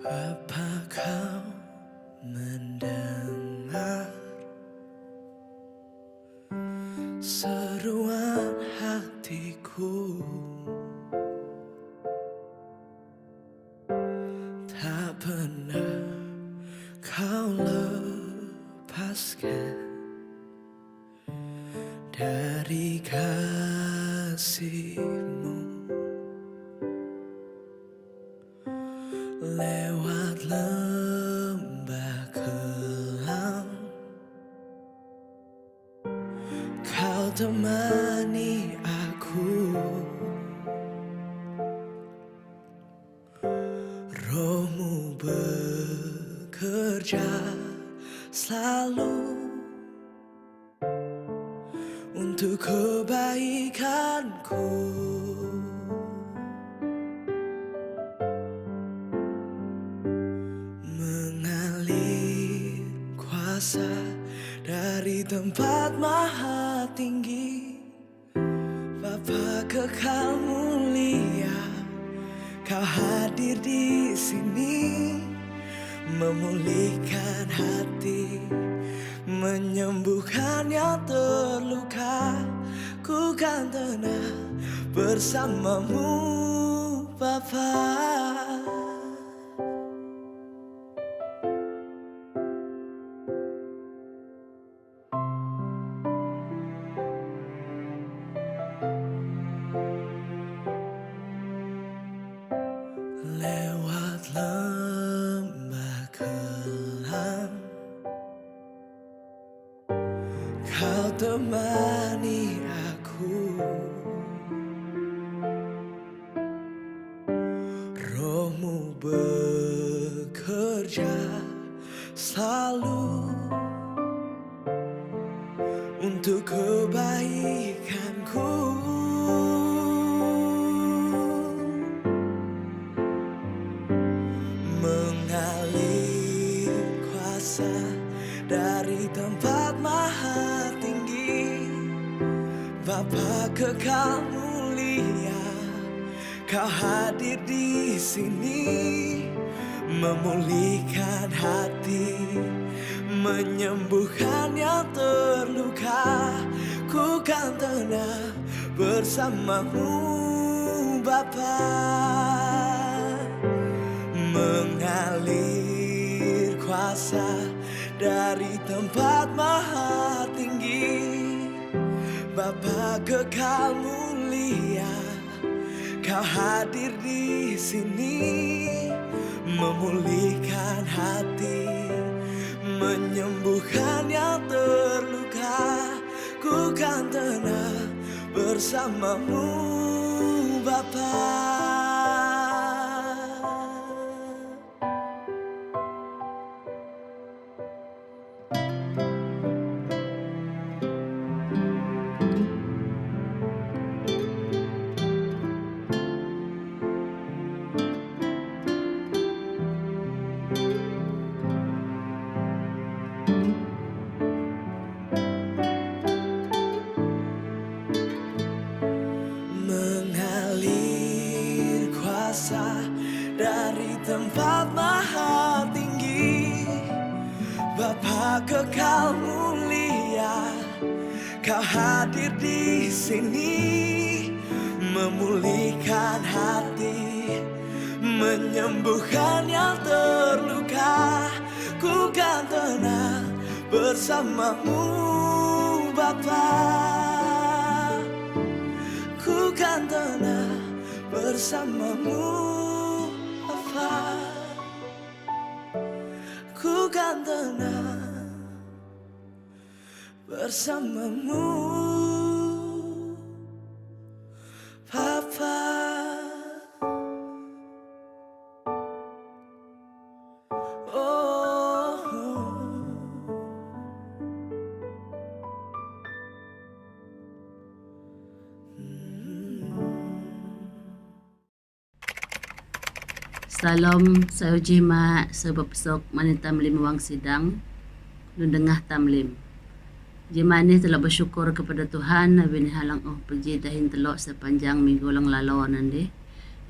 Apa kau mendengar seruan hatiku? Tak pernah kau lepaskan dari kasihmu. Lewat lembah kelam kau temani aku. Rohmu bekerja selalu untuk kebaikanku. Mengalir kuasa dari tempat maha tinggi, Bapa kekal mulia, kau hadir di sini, memulihkan hati, menyembuhkan yang terluka. Ku kan tenang bersamamu, Bapa. Lewat lembah kelam kau temani aku. Rohmu bekerja selalu untuk kebaikanku. Mengalir kuasa dari tempat maha tinggi, Bapa kekal mulia, kau hadir di sini, memulihkan hati, menyembuhkan yang terluka. Ku kan tenang bersamamu, Bapa. Mengalir kuasa dari tempat maha tinggi, Bapa kekal mulia, kau hadir di sini, memulihkan hati, menyembuhkan yang terluka. Ku kan tenang bersamamu, Bapa. Mengalir kuasa dari tempat maha tinggi, Bapa kekal mulia, kau hadir di sini, memulihkan hati, menyembuhkan yang terluka. Ku kan tenang bersamamu, Bapa. Ku kan tenang bersamamu, Bapa. Ku kan tenang bersamamu, Bapa. Oh, Salam saya jima sebab sok manitam limawang sidang nundengah tamlim. Jima ni telah bersyukur kepada Tuhan nabi ni halang pergi dahin telok sepanjang minggu lang lalu nanti.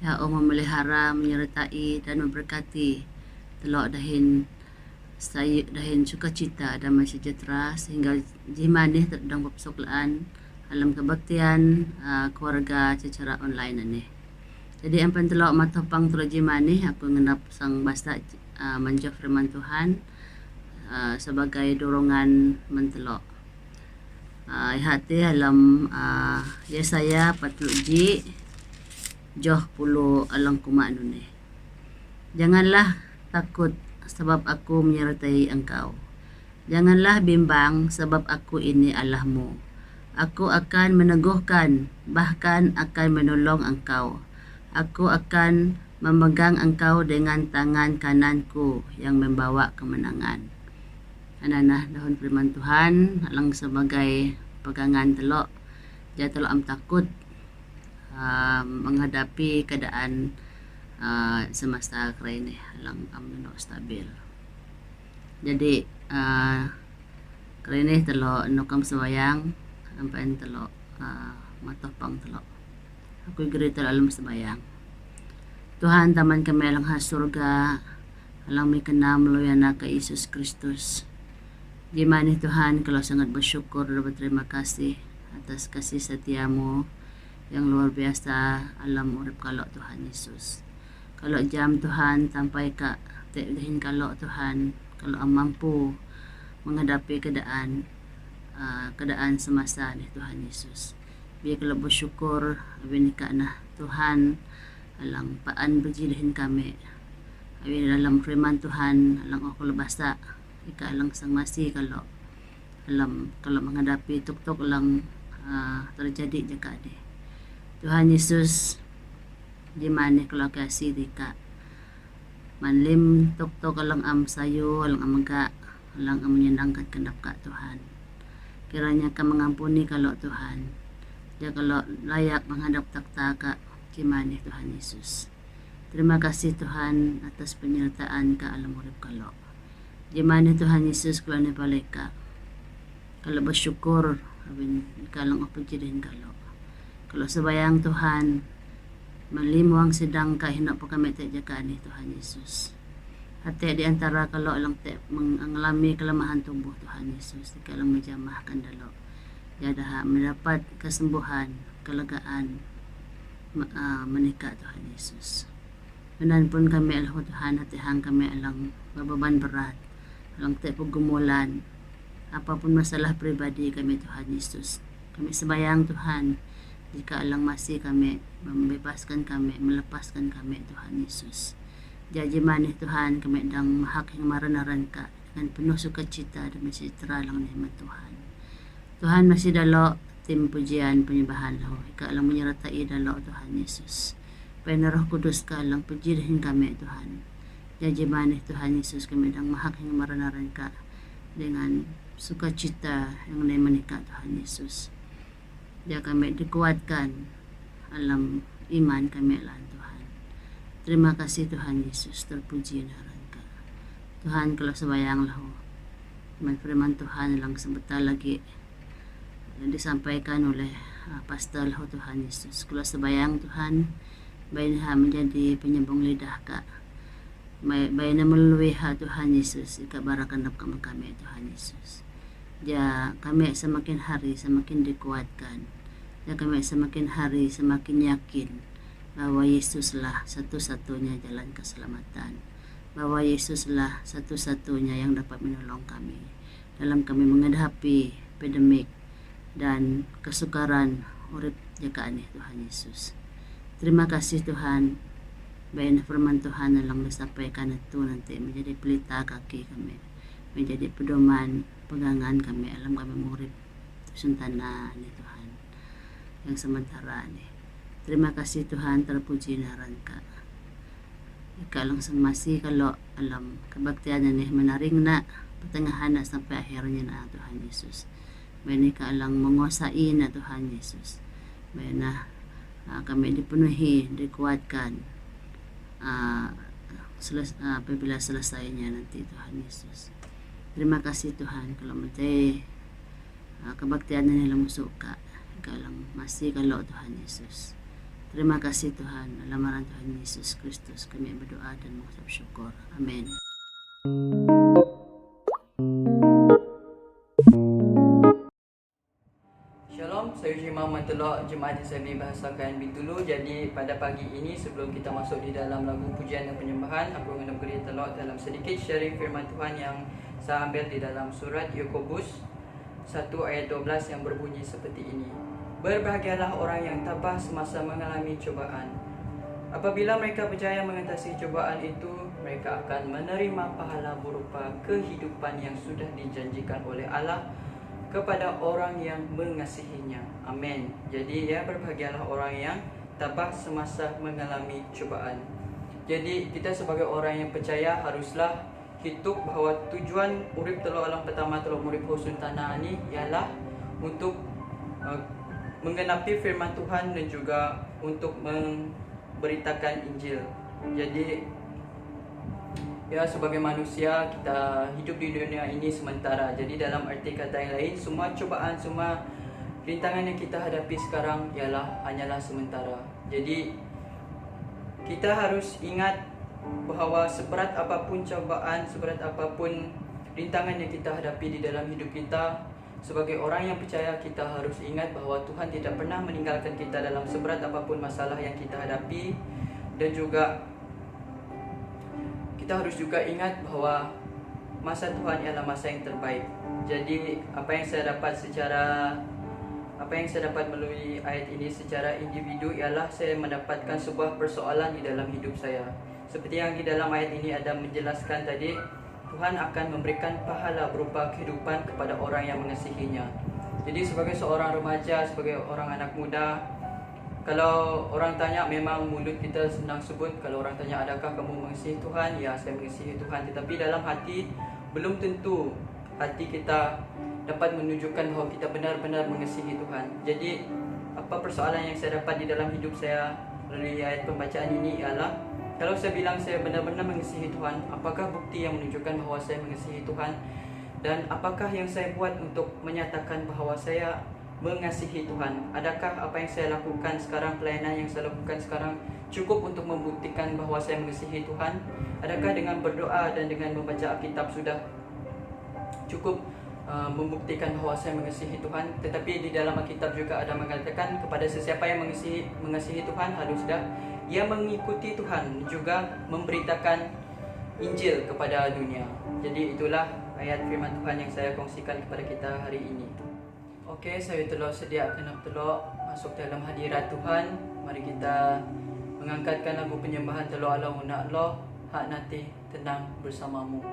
Ya Allah memelihara, menyertai dan memberkati telo dahin sayu dahin sukacita damai sejahtera sehingga jimanih terdang papsoklaan alam kebaktian keluarga secara online ani. Jadi ang pantelo matopang telo jimanih aku ngendap sang basta manja firman Tuhan sebagai dorongan mentelo. Hati alam Yesaya 40 joh puluh alang kumano ni. Janganlah takut sebab aku menyertai engkau. Janganlah bimbang sebab aku ini Allahmu. Aku akan meneguhkan, bahkan akan menolong engkau. Aku akan memegang engkau dengan tangan kananku yang membawa kemenangan. Ananah dahon firman Tuhan alang sebagai pegangan telo. Dia telo am takut menghadapi keadaan semasa kali ini alang am stabil. Jadi kali ini telo nukam sebayang ampan telo matopang telo. Aku geri telo alam sebayang. Tuhan taman kami alang surga alang may kenam loyana ka Yesus Kristus. Gimana Tuhan, kalau sangat bersyukur dan berterima kasih atas kasih setiamu yang luar biasa alam urip kalau Tuhan Yesus. Kalau jam Tuhan sampai ka dahin kalau Tuhan, kalau ang mampu menghadapi keadaan semasa ni Tuhan Yesus. Biar kalau bersyukur abin ka na Tuhan alang paan berjidahin kami. Abin dalam firman Tuhan alang ako labasa. Ika lang sang masih kalau menghadapi tuk-tuk lang terjadi jaka deh. Tuhan Yesus di mana kalau kasih dika manlim tuk-tuk alang am sayo alang amaga alang am menyenangkan kendap ka Tuhan. Kiranya ka mengampuni kalau Tuhan. Ya kalau layak menghadap takta ka gimana Tuhan Yesus. Terima kasih Tuhan atas penyertaan ka alam urip kalau. Gimana Tuhan Yesus kalau nabalik ka. Kalau bersyukur, abin ikalang opajidin kalau sebayang Tuhan, malimuang sedang ka hinap po kami tajakan ni Tuhan Yesus. Hati di antara kalau alang mengalami kelemahan tubuh Tuhan Yesus, ikalang majamahkan dalo. Yadaha mendapat kesembuhan, kelegaan, menikah Tuhan Yesus. Menan pun kami alang Tuhan, hatihang kami alang beban berat. Alang tayo paggumulan, apapun masalah pribadi kami Tuhan Yesus. Kami sebayang Tuhan, jika alang masih kami, membebaskan kami, melepaskan kami Tuhan Yesus. Jadi manih Tuhan, kami dang mahak yang maranaran ka, dengan penuh sukacita dan sejahtera lang naman Tuhan. Tuhan masih dalo, tim pujian, penyembahan lo, ika alang menyertai dalo Tuhan Yesus. Pena Roh Kudus ka alang pujihin kami Tuhan. Jadi manih Tuhan Yesus kami dang mahak yang maranaran ka dengan sukacita yang menikah Tuhan Yesus. Dia kami dikuatkan alam iman kami alam Tuhan. Terima kasih Tuhan Yesus, terpuji naran ka. Tuhan kalau sebayang lahu firman Tuhan lang sebentar lagi disampaikan oleh pastor lahu Tuhan Yesus. Kalau sebayang Tuhan bayin menjadi penyambung lidah ka. Bayan na melalui Tuhan Yesus, ikabarakan dapat kami Tuhan Yesus. Ya kami semakin hari semakin dikuatkan. Ya kami semakin hari semakin yakin bahwa Yesuslah satu-satunya jalan keselamatan. Bahwa Yesuslah satu-satunya yang dapat menolong kami dalam kami menghadapi pandemik dan kesukaran urip jakaan Tuhan Yesus. Terima kasih Tuhan. Bayan firman Tuhan na lang disampaikan ito nanti menjadi pelita kaki kami, menjadi pedoman pegangan kami alam kami murid suntana ni Tuhan yang sementara ni. Terima kasih Tuhan, terpuji naran ka. Ika lang sang masih kalau alam kebaktian ni menaring na pertengahan na sampai akhirnya na Tuhan Yesus. Bayan ika lang menguasai na Tuhan Yesus. Bayan na kami dipenuhi, dikuatkan. Apabila selesainya nanti Tuhan Yesus. Terima kasih Tuhan kalau matay kebaktian na nila musuka ikalang masih kalau Tuhan Yesus. Terima kasih Tuhan, alamaran Tuhan Yesus Kristus kami berdoa dan mengucap syukur. Amin. Shalom, saya Uji Muhammad Telok, Jemaat Islami Bahasa KNB dulu. Jadi pada pagi ini sebelum kita masuk di dalam lagu pujian dan penyembahan, aku ingin beri Telok dalam sedikit sharing firman Tuhan yang saya ambil di dalam surat Yakobus 1 ayat 12 yang berbunyi seperti ini. Berbahagialah orang yang tabah semasa mengalami cobaan. Apabila mereka berjaya mengatasi cobaan itu, mereka akan menerima pahala berupa kehidupan yang sudah dijanjikan oleh Allah kepada orang yang mengasihinya. Amin. Jadi berbahagialah orang yang tabah semasa mengalami cobaan. Jadi kita sebagai orang yang percaya haruslah hidup bahawa tujuan urip telok alam pertama telok urip husun tanah ini ialah untuk menggenapi firman Tuhan dan juga untuk memberitakan Injil. Jadi sebagai manusia kita hidup di dunia ini sementara. Jadi dalam arti kata yang lain, semua cobaan, semua rintangan yang kita hadapi sekarang hanyalah sementara. Jadi kita harus ingat bahawa seberat apapun cobaan, seberat apapun rintangan yang kita hadapi di dalam hidup kita, sebagai orang yang percaya kita harus ingat bahawa Tuhan tidak pernah meninggalkan kita dalam seberat apapun masalah yang kita hadapi. Dan juga kita harus juga ingat bahawa masa Tuhan ialah masa yang terbaik. Jadi apa yang saya dapat melalui ayat ini secara individu ialah saya mendapatkan sebuah persoalan di dalam hidup saya. Seperti yang di dalam ayat ini ada menjelaskan tadi, Tuhan akan memberikan pahala berupa kehidupan kepada orang yang mengasihinya. Jadi sebagai seorang remaja, sebagai orang anak muda, kalau orang tanya, memang mulut kita senang sebut. Kalau orang tanya, adakah kamu mengasihi Tuhan? Ya, saya mengasihi Tuhan. Tetapi dalam hati, belum tentu hati kita dapat menunjukkan bahawa kita benar-benar mengasihi Tuhan. Jadi, apa persoalan yang saya dapat di dalam hidup saya melalui ayat pembacaan ini ialah, kalau saya bilang saya benar-benar mengasihi Tuhan, apakah bukti yang menunjukkan bahawa saya mengasihi Tuhan? Dan apakah yang saya buat untuk menyatakan bahawa saya mengasihi Tuhan? Adakah apa yang saya lakukan sekarang, pelayanan yang saya lakukan sekarang cukup untuk membuktikan bahawa saya mengasihi Tuhan? Adakah dengan berdoa dan dengan membaca Alkitab sudah cukup membuktikan bahawa saya mengasihi Tuhan? Tetapi di dalam Alkitab juga ada mengatakan kepada sesiapa yang mengasihi Tuhan haruslah ia mengikuti Tuhan, juga memberitakan Injil kepada dunia. Jadi itulah ayat firman Tuhan yang saya kongsikan kepada kita hari ini. Okey, saya Telok sediakan Telok masuk dalam hadirat Tuhan. Mari kita mengangkatkan lagu penyembahan Telok Allah Una Allah, hak nanti tenang bersamamu.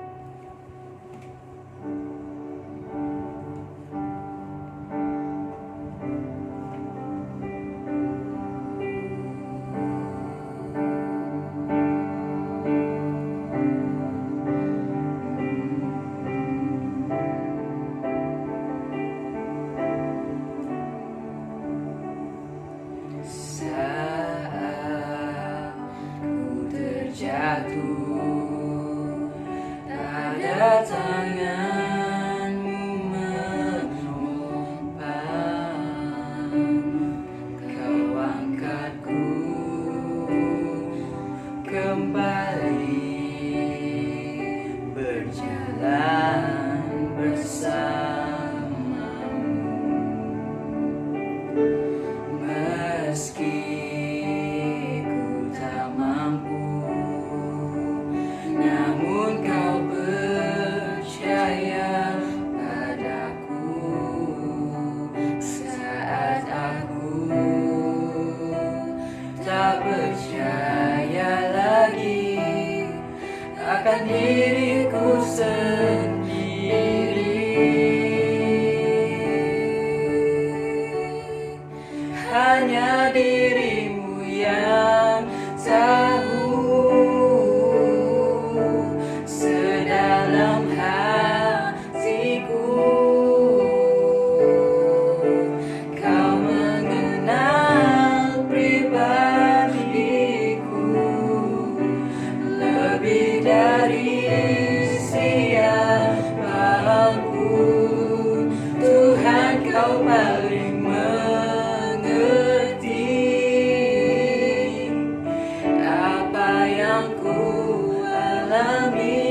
Jatuh, ada tanganmu menopang, kau angkatku kembali, berjalan bersamamu. Meski ku tak mampu, namun kau percaya padaku saat aku tak percaya lagi akan diriku sendiri. Hanya dirimu yang tahu sedalam hatiku. Kau mengenal pribadiku lebih dari siapapun. Tuhan, kau paling mengerti apa yang ku alami.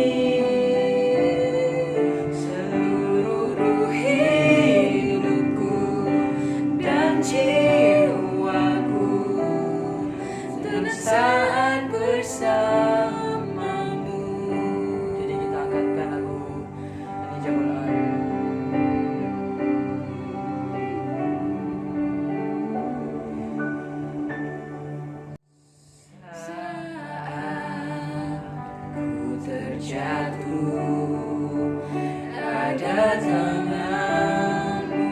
terjatuh, ada tanganmu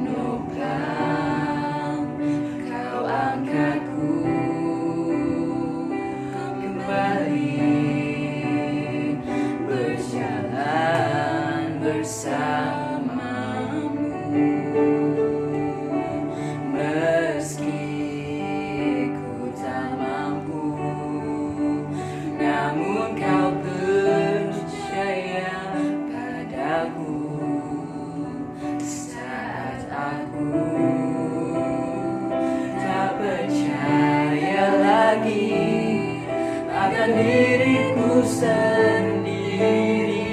menopang, kau angkatku kembali, berjalan bersamamu. Meski ku tak mampu, namun kau percaya padaku. Saat aku tak percaya lagi akan diriku sendiri,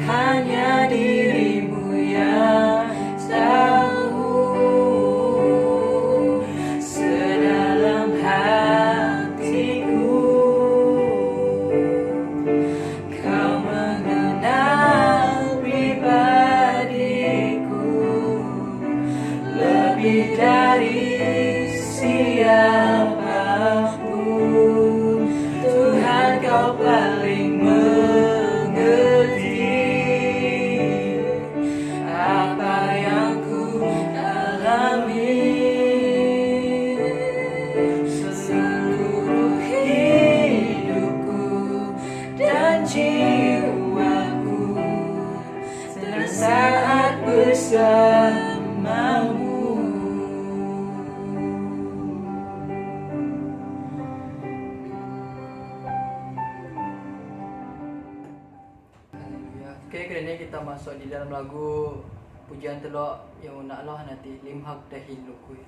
hanya dirimu yang tahu sedalam hatiku. Kau mengenal pribadiku lebih dari siapapun. Tuhan, kau paling mengerti apa yang ku alami. Seluruh hidupku dan jiwaku senang saat bersamamu. Oke, kerana kita masuk di dalam lagu pujian telok yang naklah nanti limhak dahin lukui.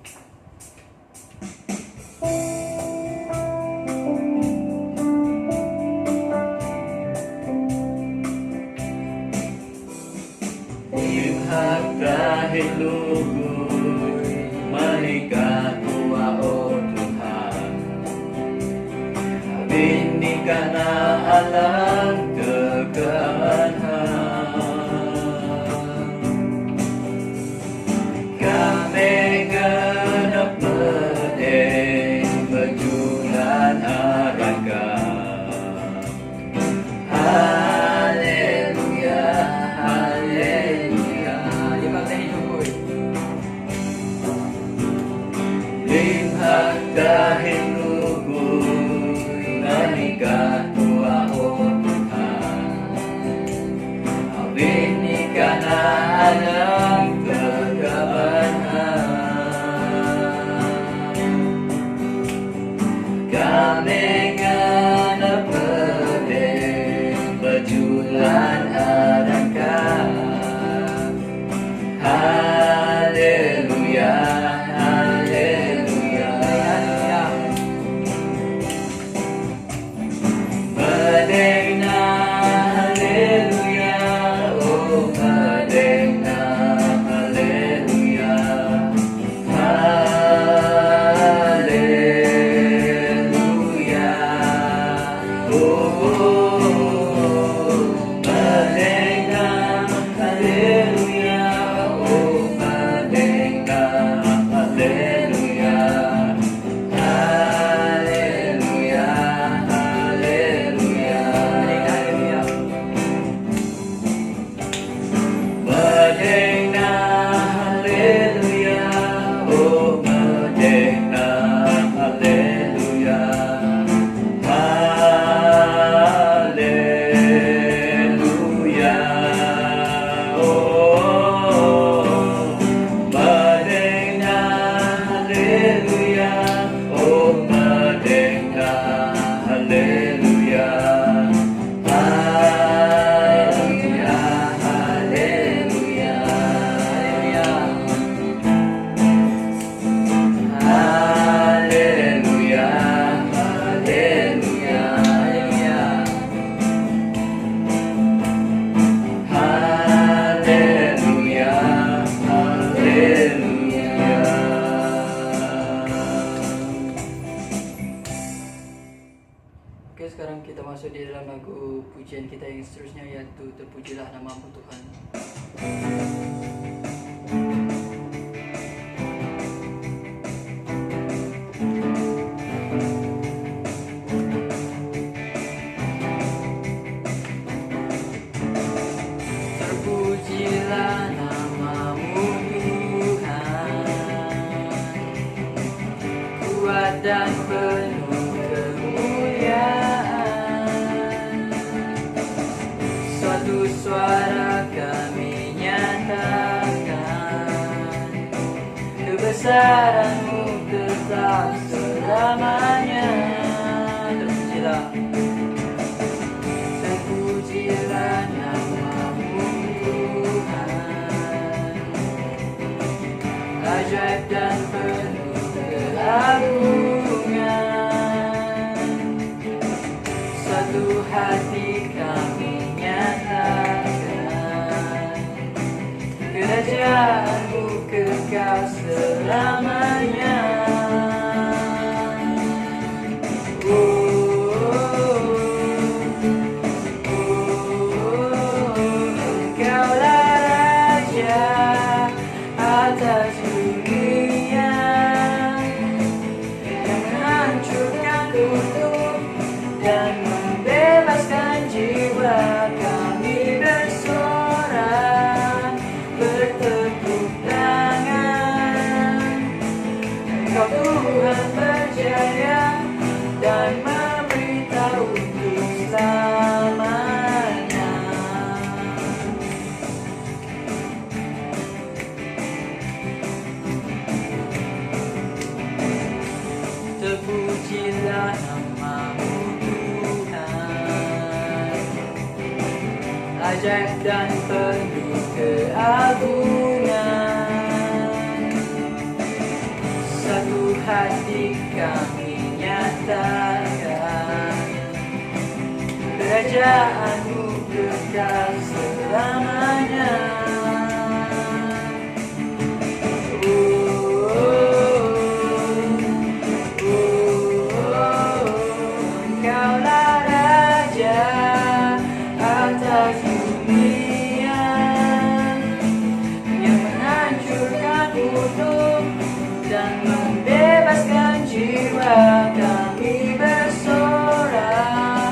Limhak dahin lukui, menikah tua oh Tuhan. Bini kana alam kekalahan, kami genap pedih berjulan araka. Haleluya, haleluya. Limhak dahin lukui. Limhak dahin lukui, menikah tua oh Tuhan. Bini kana alam kekalahan, kami genap pedih berjulan araka. Haleluya, haleluya. Medena, haleluya, oh Medena, haleluya, haleluya, oh Medena, haleluya, oh Medena, haleluya, haleluya, haleluya. Medena, haleluya, oh Medena, haleluya, haleluya, oh Medena, haleluya, oh Medena, haleluya, haleluya, haleluya, haleluya, haleluya, haleluya, haleluya. Oke, sekarang kita masuk di dalam lagu pujian kita yang seterusnya, yaitu terpujilah namamu Tuhan. hebat dan penuh kemuliaan. Suatu suara kami nyatakan, kebesaran-Mu tetap selamanya. Terpujilah, terpujilah nama-Mu Tuhan, ajaib dan penuh keagungan. Satu hati kami nyatakan, kerajaan-Mu kekal selamanya. Engkaulah Raja atas dunia, yang menghancurkan kutub dan membebaskan jiwa. Kami bersorak, bertepuk tangan. Engkau Tuhan berjaya dan memberitahu untuk selamanya. Terpujilah nama-Mu Tuhan, ajaib dan penuh keagungan. Satu hati kami nyatakan, kerajaan-Mu kekal selamanya. Engkaulah Raja atas dunia, yang menghancurkan kutub dan membebaskan jiwa. Kami bersorak,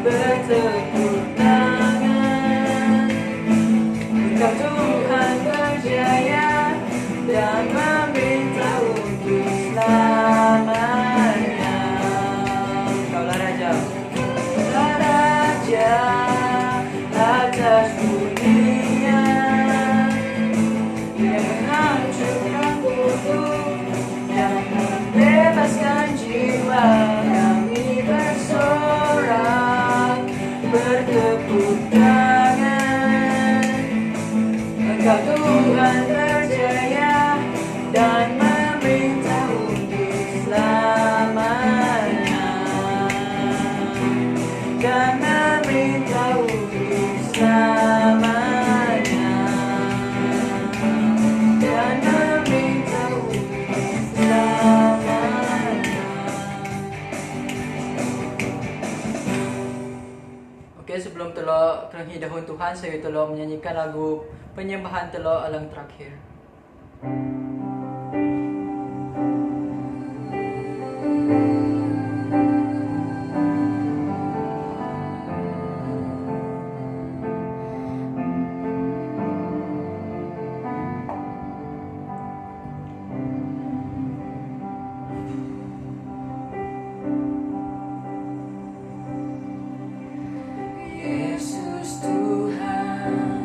bertepuk tangan. Engkau Tuhan berjaya dan memerintah untuk selamanya. Engkaulah Raja, Engkaulah Raja atas dunia, yang menghancurkan kutub dan membebaskan jiwa. Kami bersorak, bertepuk tangan. Engkau Tuhan berjaya dan memerintah untuk selamanya, dan memerintah untuk selamanya, dan memerintah untuk selamanya. Oke, sebelum telok kerengi dahun Tuhan, saya telok menyanyikan lagu penyembahan telok alang terakhir. Yesus Tuhan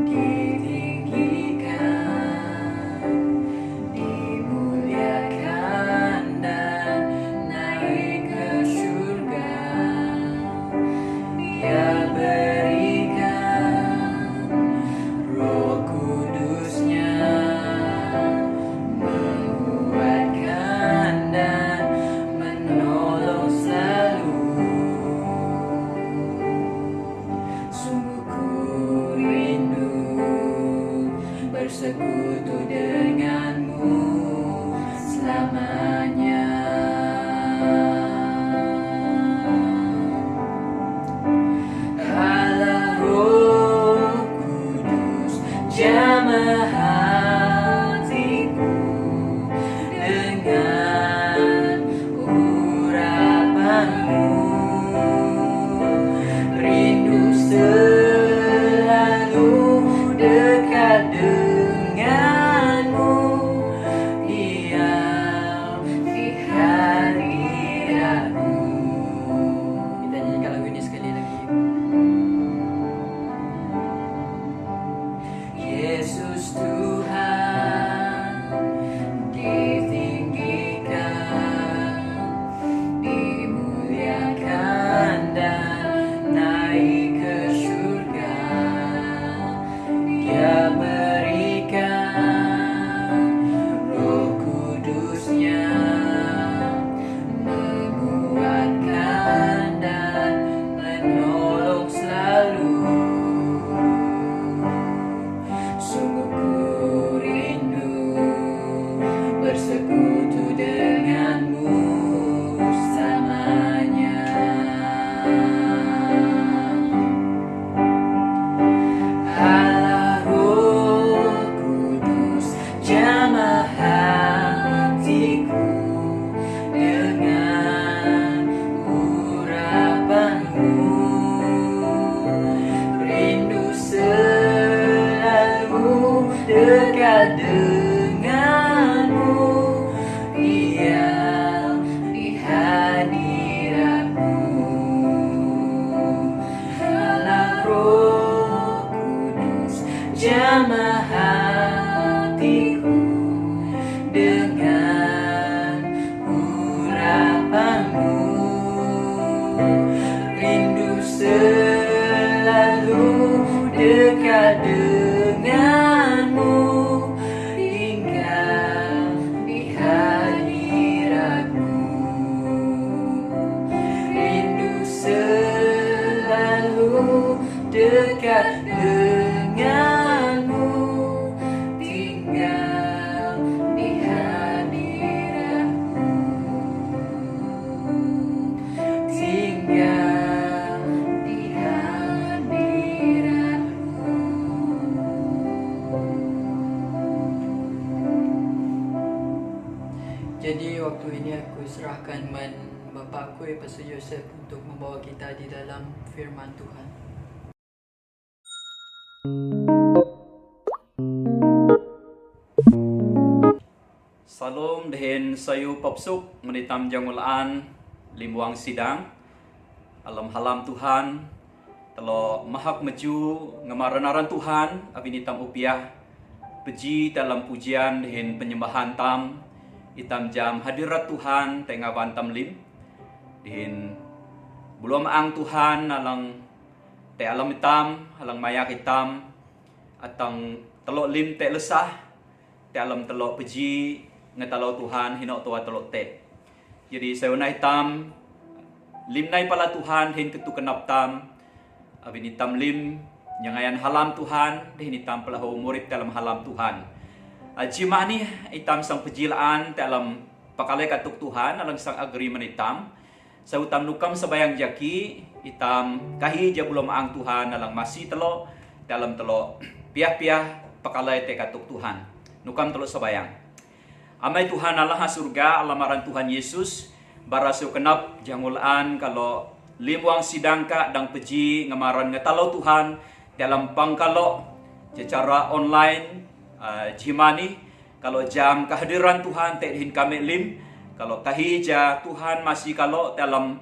ditinggikan, dimuliakan dan naik ke surga. Dia berikan Roh Kudus-Nya, menguatkan dan menolong selalu. Sungguh ku rindu bersekutu denganmu selamanya. Allah Roh Kudus, jamah hatiku dengan urapanmu. Rindu selalu dekat denganmu, diam dekat denganmu, tinggal di hadiratmu, tinggal di hadiratmu. Jadi waktu ini aku serahkan Bapa aku Pastor Joseph untuk membawa kita di dalam firman Tuhan. Salam dehen sayu papsuk menitam jangulaan limuang sidang alam halam Tuhan telo mahak maju ngemararan Tuhan abinitam upiah peji dalam pujian dehen penyembahan tam itam jam hadirat Tuhan tengah bantam lim dehen belum ang Tuhan alang te alam hitam alang mayak hitam atang telok lim te lesah te alam telok peji ngetalo Tuhan hinok tua telok te. Jadi saya hitam limnai pala Tuhan hin ketu kenap tam abin hitam lim nyangayan halam Tuhan deh hitam pelahu murid dalam halam Tuhan. Jima ni hitam sang pejilaan dalam pakalai katuk Tuhan alang sang agreement hitam. Saya utam nukam sebayang jaki hitam kahi ja belum ang Tuhan alang masih telok dalam telok piah-piah pakalai te katuk Tuhan. Nukam telok sebayang. Amai Tuhan Allah surga alamaran Tuhan Yesus barasu kenap jangulan kalau limuang sidangka dang peji ngamaran ngetalo Tuhan dalam pangkalo secara online jimani kalau jam kehadiran Tuhan tehin kami lim kalau kahija Tuhan masih kalau dalam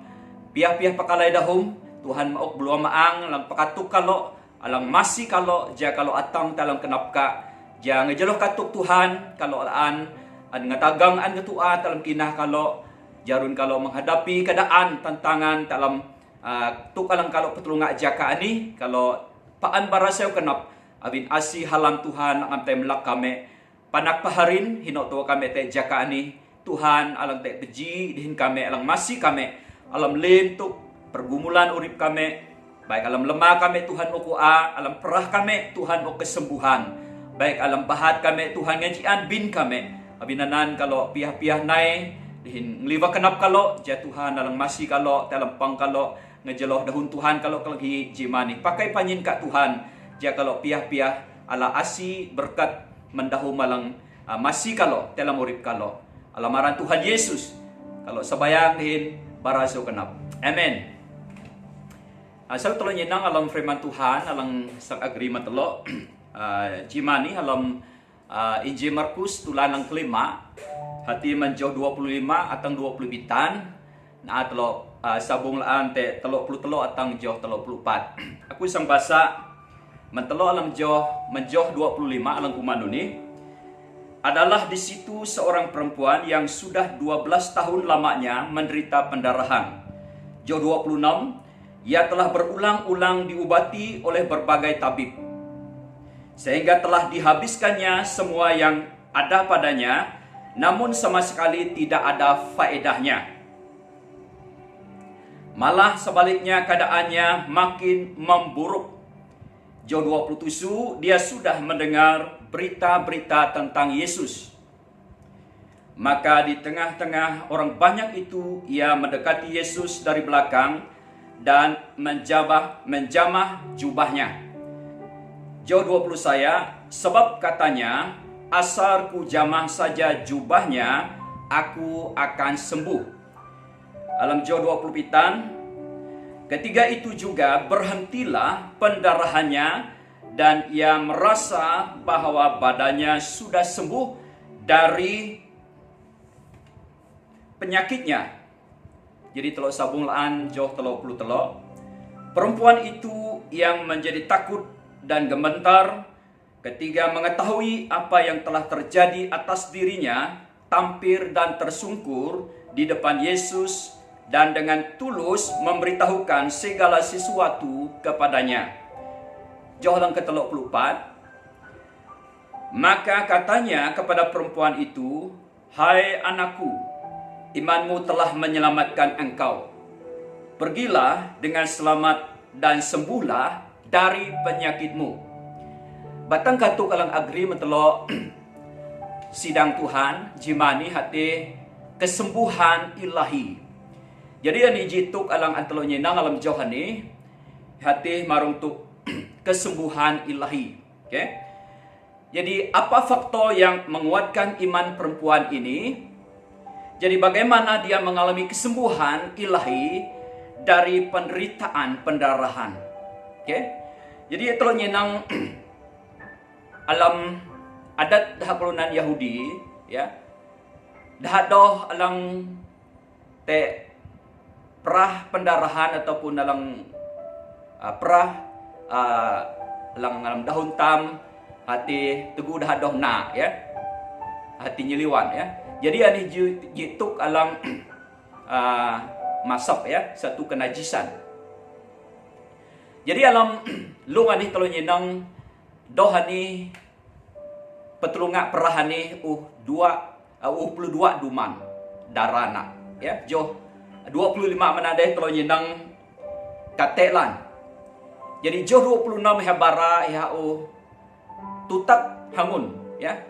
piah-piah pakalai dahum Tuhan mauk belum maang lang pakatuk kalau alang masih kalau ja kalau atang dalam kenapka ja ngejeloh katuk Tuhan kalau an ngatagang an ketua dalam kinah kalau jarun kalau menghadapi keadaan tantangan dalam tukalang kalau petulunga jaka ani kalau paan barasau kenap abin asi halam Tuhan ang temlak kami panak paharin hinok tua kami te jaka ani Tuhan alang te beji dihin kami alang masih kami alam lentuk pergumulan urip kami baik alam lemah kami Tuhan ukua alam perah kami Tuhan o kesembuhan baik alam bahat kami Tuhan ngajian bin kami abinanan kalau piah-piah nai dihin ngliwa kenap kalau ja Tuhan alang masih kalau dalam pang kalau ngejeloh dahun Tuhan kalau lagi jimani pakai panyin ka Tuhan ja kalau piah-piah ala asi berkat mendahu malang masih kalau dalam urip kalau alamaran Tuhan Yesus kalau sebayang dihin baraso kenap amen. Saya telah nyenang alam firman Tuhan alang sang agreement telo jimani alam Injil Markus tulanang kelima hati menjauh 25 atang 20 bitan na telo sabung laan te telok puluh telo atang jauh telok puluh 4 aku sang bahasa mentelo alam jauh menjauh 25 alang kumanu ni adalah di situ seorang perempuan yang sudah 12 tahun lamanya menderita pendarahan. Jauh 26 ia telah berulang-ulang diobati oleh berbagai tabib sehingga telah dihabiskannya semua yang ada padanya, namun sama sekali tidak ada faedahnya. Malah sebaliknya keadaannya makin memburuk. Jauh 27 dia sudah mendengar berita-berita tentang Yesus. Maka di tengah-tengah orang banyak itu ia mendekati Yesus dari belakang dan menjamah jubahnya. Jauh 20 saya, sebab katanya, asal ku jamah saja jubahnya, aku akan sembuh. Alam jauh 20 pitan, ketiga itu juga berhentilah pendarahannya dan ia merasa bahwa badannya sudah sembuh dari penyakitnya. Jadi telok sabung laan jauh telok puluh telok. Perempuan itu yang menjadi takut dan gemetar ketika mengetahui apa yang telah terjadi atas dirinya, tampir dan tersungkur di depan Yesus dan dengan tulus memberitahukan segala sesuatu kepadanya. Jauh lang ketelok puluh 4. Maka katanya kepada perempuan itu, "Hai anakku, imanmu telah menyelamatkan engkau. Pergilah dengan selamat dan sembuhlah dari penyakitmu. Batang katuk alang agri mentelo sidang Tuhan jimani hati kesembuhan ilahi. Jadi ani jituk alang antelo nyenang alam johani hati marung tuk kesembuhan ilahi. Okay? Jadi apa faktor yang menguatkan iman perempuan ini? Jadi bagaimana dia mengalami kesembuhan ilahi dari penderitaan pendarahan. Okay? Jadi itu nyenang alam adat dahakulunan Yahudi, ya. Dahadoh alang te perah pendarahan ataupun alang perah alang dahun tam hati teguh dahadoh na, ya. Hati nyeliwan, ya. Jadi ani jituk alang masap, ya, satu kenajisan. Jadi alam lung ani kalau nyenang dohani petulunga perahani 22 duman darana, ya, jo 25 menadai kalau nyenang katelan. Jadi jo 26 habara ya tutak hangun, ya.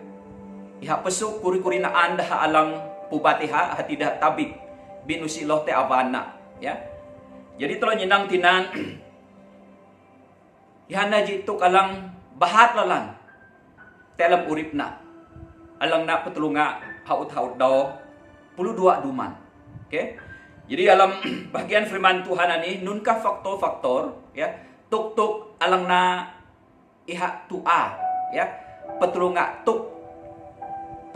Iha pesuk kuri-kuri na anda alang pubatiha hati dah tabik binusi lote avana, ya. Jadi tolo nyenang tinan ihana jitu alang bahat lalan telam uripna alang na petulunga haut-haut daw 22 duman. Okay? Jadi alam bagian firman Tuhan ini nunka faktor-faktor, ya, tuk alang na iha tua, ya, petulunga tuk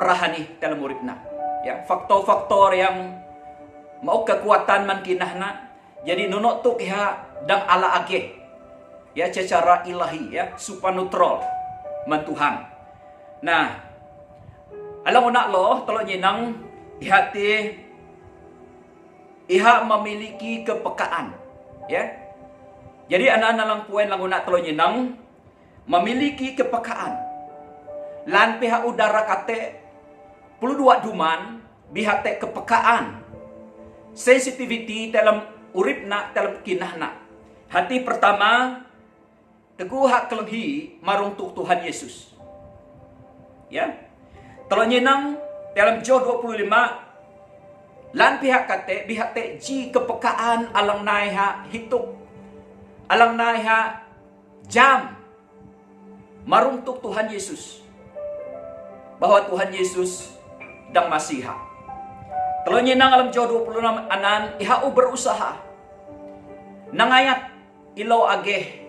perahani dalam uripna, ya, faktor-faktor yang mau kekuatan man kinahna. Jadi nunok tuk iha dang ala age, ya, secara ilahi, ya, supernatural man Tuhan. Nah, alam unak lo tolong nyenang di hati iha memiliki kepekaan, ya. Jadi anak-anak lang puan lang unak tolong nyenang memiliki kepekaan. Lan pihak udara kate 22 duman bihate kepekaan. Sensitivity dalam uripna dalam kinahna. Hati pertama teguh hak kelenghi marung tuk Tuhan Yesus. Ya. Tolo nyenang dalam Jo 25 lan pihak kate bihate ji kepekaan alang naiha hituk. Alang naiha jam marung tuk Tuhan Yesus. Bahwa Tuhan Yesus dang masiha. Telo nyenang alam Jo 26 anan ihau berusaha. Nangayat ilaw ageh.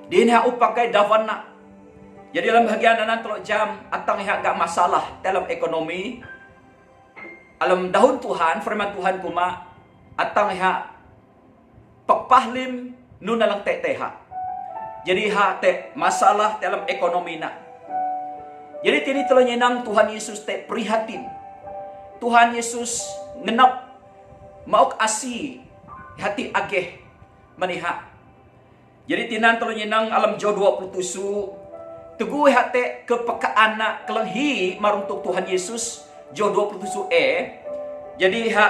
Din ihau pakai davana. Jadi dalam bahagian anan telo jam atang iha gak masalah dalam ekonomi. Alam dahun Tuhan, firman Tuhan kuma atang iha pagpahlim nun nalang teteha. Jadi iha te masalah dalam ekonomi na. Jadi tini telo nyenang Tuhan Yesus te prihatin. Tuhan Yesus ngenap mauk asi hati ageh maniha. Jadi tinan telo nyenang alam Jo 27 teguh hati kepekaan na kelenghi maruntuk Tuhan Yesus Jo 27e. Jadi ha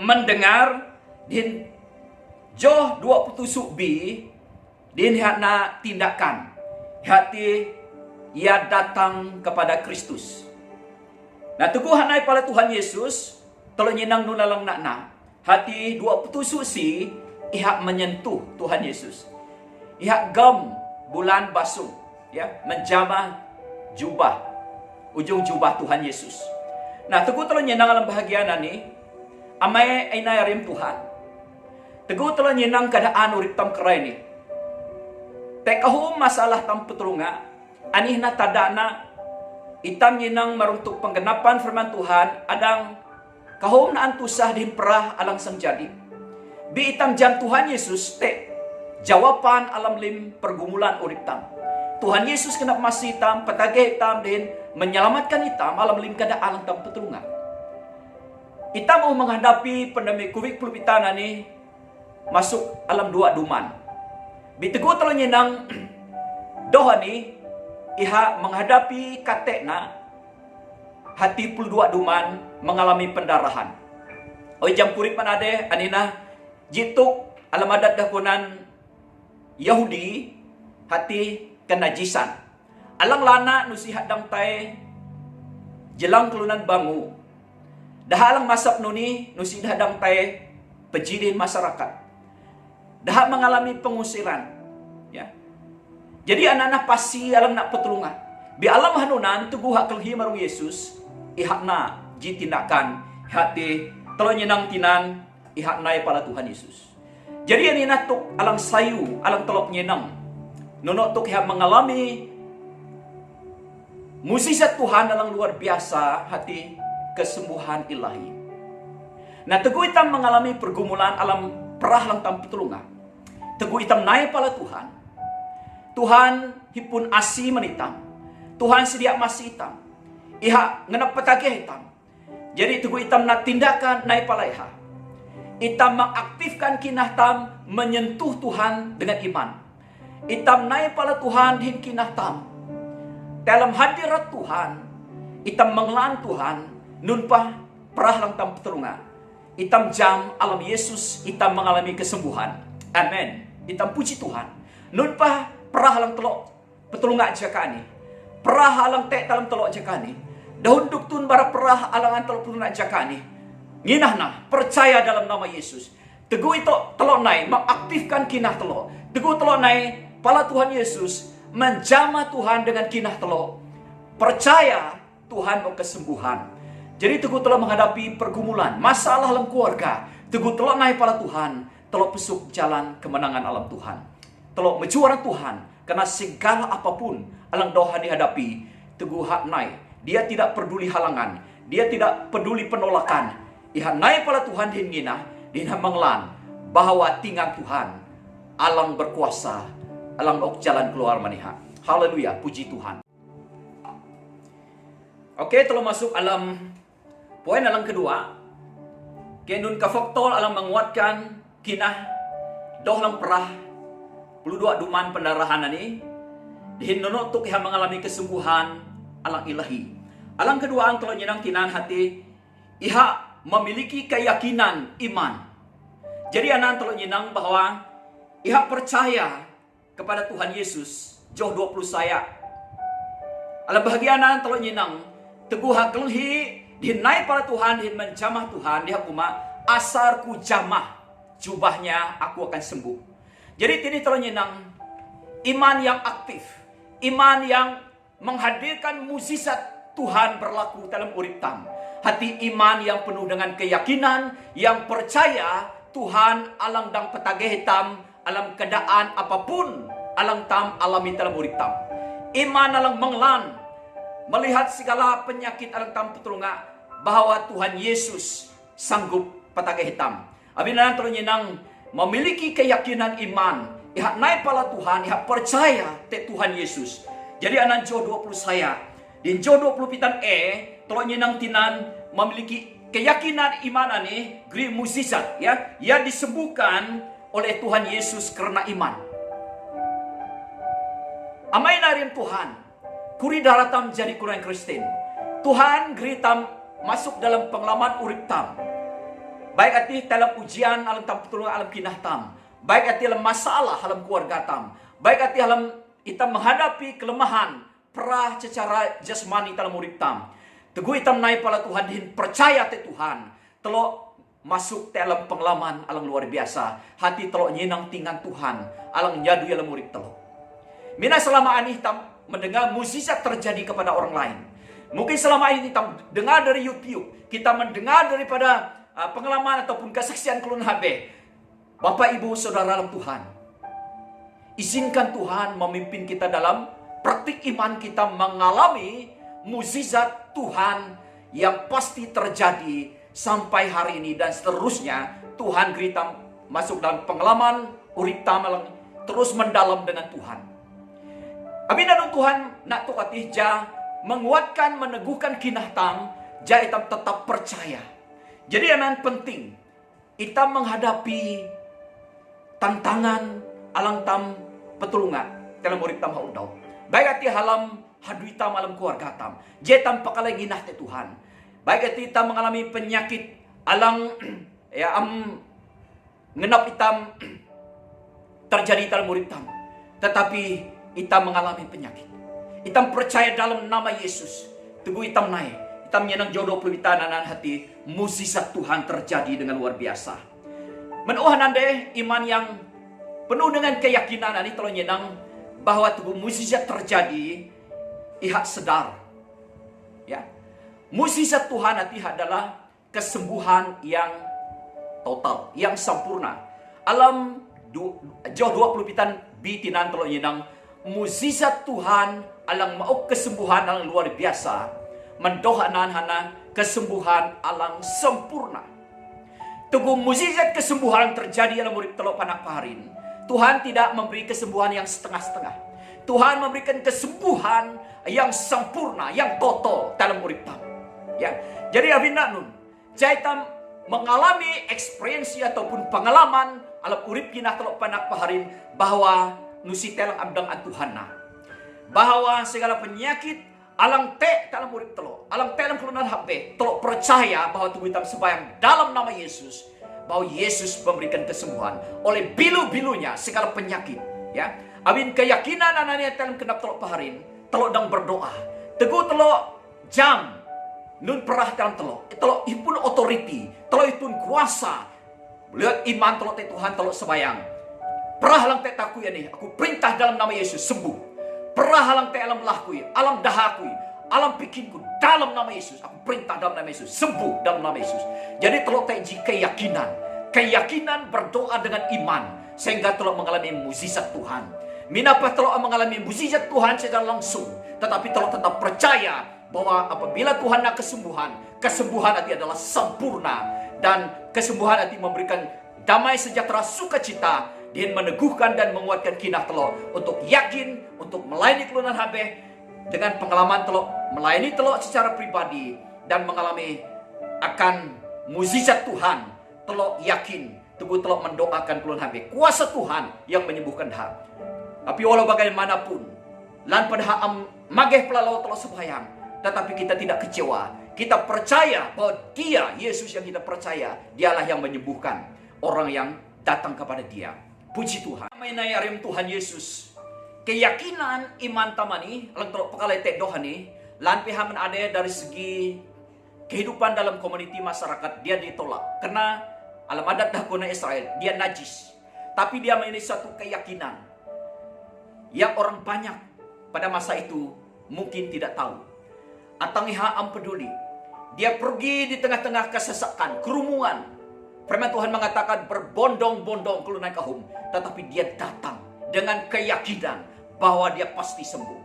mendengar din Jo 27b din ha na tindakan hati ia datang kepada Kristus. Nah, teguh hanai pada Tuhan Yesus, tolong nyenang nunalang nakna. Hati 27 si ihak menyentuh Tuhan Yesus. Ihak gam bulan basung, ya, menjamah jubah, ujung jubah Tuhan Yesus. Nah, teguh tolong nyenang alam bahagian ni, amai ainai rim Tuhan. Teguh tolong nyenang keadaan urip tam kerai ni. Tekahu masalah tam petulunga, anih na tadana itam nyenang maruntuk penggenapan firman Tuhan adang kahom na antusah din perah alang sang jadi. Bi itam jam Tuhan Yesus te jawapan alam lim pergumulan urip tam. Tuhan Yesus kena masih itam patagih itam din menyelamatkan itam alam lim kada alang tam petulungan. Itam mau menghadapi pandemi Covid-19 ni masuk alam 2 duman. Bi teguh tolo nyenang doha ni iha menghadapi katekna hati 22 duman mengalami pendarahan. Oi jam kurip manade anina jituk alam adat dakunan Yahudi hati kenajisan. Alang lana nusi hadang tay jelang kelunan bangu. Dah alang masap nuni nusi hadang tay pejidin masyarakat. Dah mengalami pengusiran. Ya. Jadi anak-anak pasti alam nak petulungan. Bi alam hanunan tugu hak kelhi marung Yesus ihakna ji tindakan hati telo nyenang tinan ihakna pala Tuhan Yesus. Jadi ani natuk alang sayu alang telok nyenang. Nunok tuk yang mengalami mukjizat Tuhan alang luar biasa hati kesembuhan ilahi. Nah teguh hitam mengalami pergumulan alam perah lang tam petulungan. Teguh hitam naik pala Tuhan. Tuhan hipun asi menitam. Tuhan sedia masih hitam. Iha ngenap petagih hitam. Jadi teguh hitam nak tindakan naik pala iha. Itam mengaktifkan kinah tam menyentuh Tuhan dengan iman. Itam naik pala Tuhan hin kinah tam. Dalam hadirat Tuhan, itam menglan Tuhan nunpah perah lang tam petulungan. Itam jam alam Yesus, itam mengalami kesembuhan. Amin. Itam puji Tuhan. Nunpah perah lang telok petulungan jakani. Perah alang tek dalam telok jakani. Daun duktun bara perah alangan telok petulungan jakani. Nginahna percaya dalam nama Yesus. Teguh itu telok naik mengaktifkan kinah telok. Teguh telok naik pala Tuhan Yesus menjamah Tuhan dengan kinah telok. Percaya Tuhan mau kesembuhan. Jadi teguh telah menghadapi pergumulan, masalah dalam keluarga. Teguh telah naik pala Tuhan, telok pesuk jalan kemenangan alam Tuhan. Telok menjuara Tuhan, karena segala apapun alang doha dihadapi, teguh hak naik. Dia tidak peduli halangan, dia tidak peduli penolakan. Iha naik pala Tuhan hingina, dia menglan bahwa tinggal Tuhan, alang berkuasa, alang ok jalan keluar maniha. Haleluya, puji Tuhan. Oke, telah masuk alam poin alang kedua. Kenun kafaktol alang menguatkan kinah doh lang perah puluh dua duman pendarahan ini. Dihin nonotuk yang mengalami kesembuhan alang ilahi. Alang kedua ang telah nyenang tinan hati iha memiliki keyakinan iman. Jadi anak telah nyenang bahwa iha percaya kepada Tuhan Yesus. Joh 20 saya. Alam bahagia anak telah nyenang teguh hak kelhi dinai para Tuhan, din menjamah Tuhan, dia kuma asarku jamah, jubahnya aku akan sembuh. Jadi ini telah nyenang iman yang aktif, iman yang menghadirkan mukjizat Tuhan berlaku dalam urip tam. Hati iman yang penuh dengan keyakinan, yang percaya Tuhan alang dang petagih hitam, alam keadaan apapun, alang tam alami dalam urip tam. Iman alang menglan, melihat segala penyakit alang tam petulunga, bahwa Tuhan Yesus sanggup petagih hitam. Abinan terus nyenang memiliki keyakinan iman, ihak naik pala Tuhan, ihak percaya te Tuhan Yesus. Jadi anak Joh 20 saya, di Joh 20 pitan tolong nyenang tinan memiliki keyakinan iman ani gri mukjizat ya, ia disembuhkan oleh Tuhan Yesus karena iman. Amai narim Tuhan, kuri daratam jadi kurang Kristen. Tuhan gri tam masuk dalam pengalaman urip tam. Baik arti dalam ujian alam tam pertolongan alam kinah tam. Baik arti dalam masalah alam keluarga tam. Baik arti dalam kita menghadapi kelemahan perah secara jasmani dalam urip tam. Teguh itam naik pala Tuhan din percaya te Tuhan. Telok masuk dalam pengalaman alam luar biasa. Hati telok nyenang tinggal Tuhan. Alang nyadu dalam urip telok. Mina selama ini tam mendengar mukjizat terjadi kepada orang lain. Mungkin selama ini kita dengar dari YouTube, kita mendengar daripada pengalaman ataupun kesaksian kelun HB. Bapak Ibu Saudara dalam Tuhan, izinkan Tuhan memimpin kita dalam praktik iman kita mengalami mukjizat Tuhan yang pasti terjadi sampai hari ini dan seterusnya. Tuhan kita masuk dalam pengalaman urip tamalang terus mendalam dengan Tuhan. Abinanu Tuhan nak tukatih ja menguatkan, meneguhkan kinah tam, ja itam tetap percaya. Jadi yang penting, itam menghadapi tantangan alang tam petulungan dalam urip tam haudau. Baik ati halam hadui tam alam keluarga tam, ja itam pakalay ginah te Tuhan. Baik ati itam mengalami penyakit alang ya ngenap itam terjadi dalam murid tam. Tetapi itam mengalami penyakit. Itam percaya dalam nama Yesus. Teguh itam naik. Itam nyenang jodoh pelitanan hati. Mukjizat Tuhan terjadi dengan luar biasa. Menuhan ande iman yang penuh dengan keyakinan ini telah nyenang bahwa teguh mukjizat terjadi. Ihak sedar. Ya. Mukjizat Tuhan nanti adalah kesembuhan yang total, yang sempurna. Alam jauh 20 pitan bitinan tolo yenang mukjizat Tuhan alang mau kesembuhan alang luar biasa. Mendohanan hana kesembuhan alang sempurna. Teguh mukjizat kesembuhan terjadi dalam murid telok panak paharin. Tuhan tidak memberi kesembuhan yang setengah-setengah. Tuhan memberikan kesembuhan yang sempurna, yang total dalam murid tam. Ya. Jadi abina nun, jaitam mengalami eksperiensi ataupun pengalaman alam urip kinah telok panak paharin bahwa nusi telang abdang atuhanna. Bahwa segala penyakit alang te dalam urip telok, alang te dalam kelunan HP, telok percaya bahwa tubuh hitam sembahyang dalam nama Yesus, bahwa Yesus memberikan kesembuhan oleh bilu-bilunya segala penyakit. Ya, abin keyakinan anaknya dalam kenap telok paharin, telok dang berdoa, teguh telok jam. Nun perah dalam telok ipun authority, telok ipun kuasa. Lihat iman telok te Tuhan telok sembayang. Perah lang te takui ini, aku perintah dalam nama Yesus sembuh. Perah lang te alam lakui, alam dahakui, alam pikinku dalam nama Yesus. Aku perintah dalam nama Yesus sembuh dalam nama Yesus. Jadi telok te keyakinan berdoa dengan iman sehingga telok mengalami mukjizat Tuhan. Minapa telok mengalami mukjizat Tuhan secara langsung, tetapi telok tetap percaya bahwa apabila Tuhan nak kesembuhan nanti adalah sempurna. Dan kesembuhan nanti memberikan damai sejahtera sukacita. Dia meneguhkan dan menguatkan kinah telok untuk yakin, untuk melayani kelunan habeh. Dengan pengalaman telok, melayani telok secara pribadi. Dan mengalami akan mukjizat Tuhan. Telok yakin, teguh telok mendoakan kelunan habeh. Kuasa Tuhan yang menyembuhkan hak. Tapi walau bagaimanapun, lan pada hak mageh pelalau telok sembahyang. Tetapi kita tidak kecewa. Kita percaya bahwa Dia, Yesus yang kita percaya, Dialah yang menyembuhkan orang yang datang kepada Dia. Puji Tuhan. Mainai arim Tuhan Yesus. Keyakinan iman tamani, alang telok pekalai tek dohani, lan pihaman ada dari segi kehidupan dalam komuniti masyarakat, dia ditolak. Karena alam adat dahkuna Israel, dia najis. Tapi dia memiliki satu keyakinan yang orang banyak pada masa itu mungkin tidak tahu. Atangiha am peduli. Dia pergi di tengah-tengah kesesakan, kerumunan. Firman Tuhan mengatakan berbondong-bondong kelunan kahum. Tetapi dia datang dengan keyakinan bahwa dia pasti sembuh.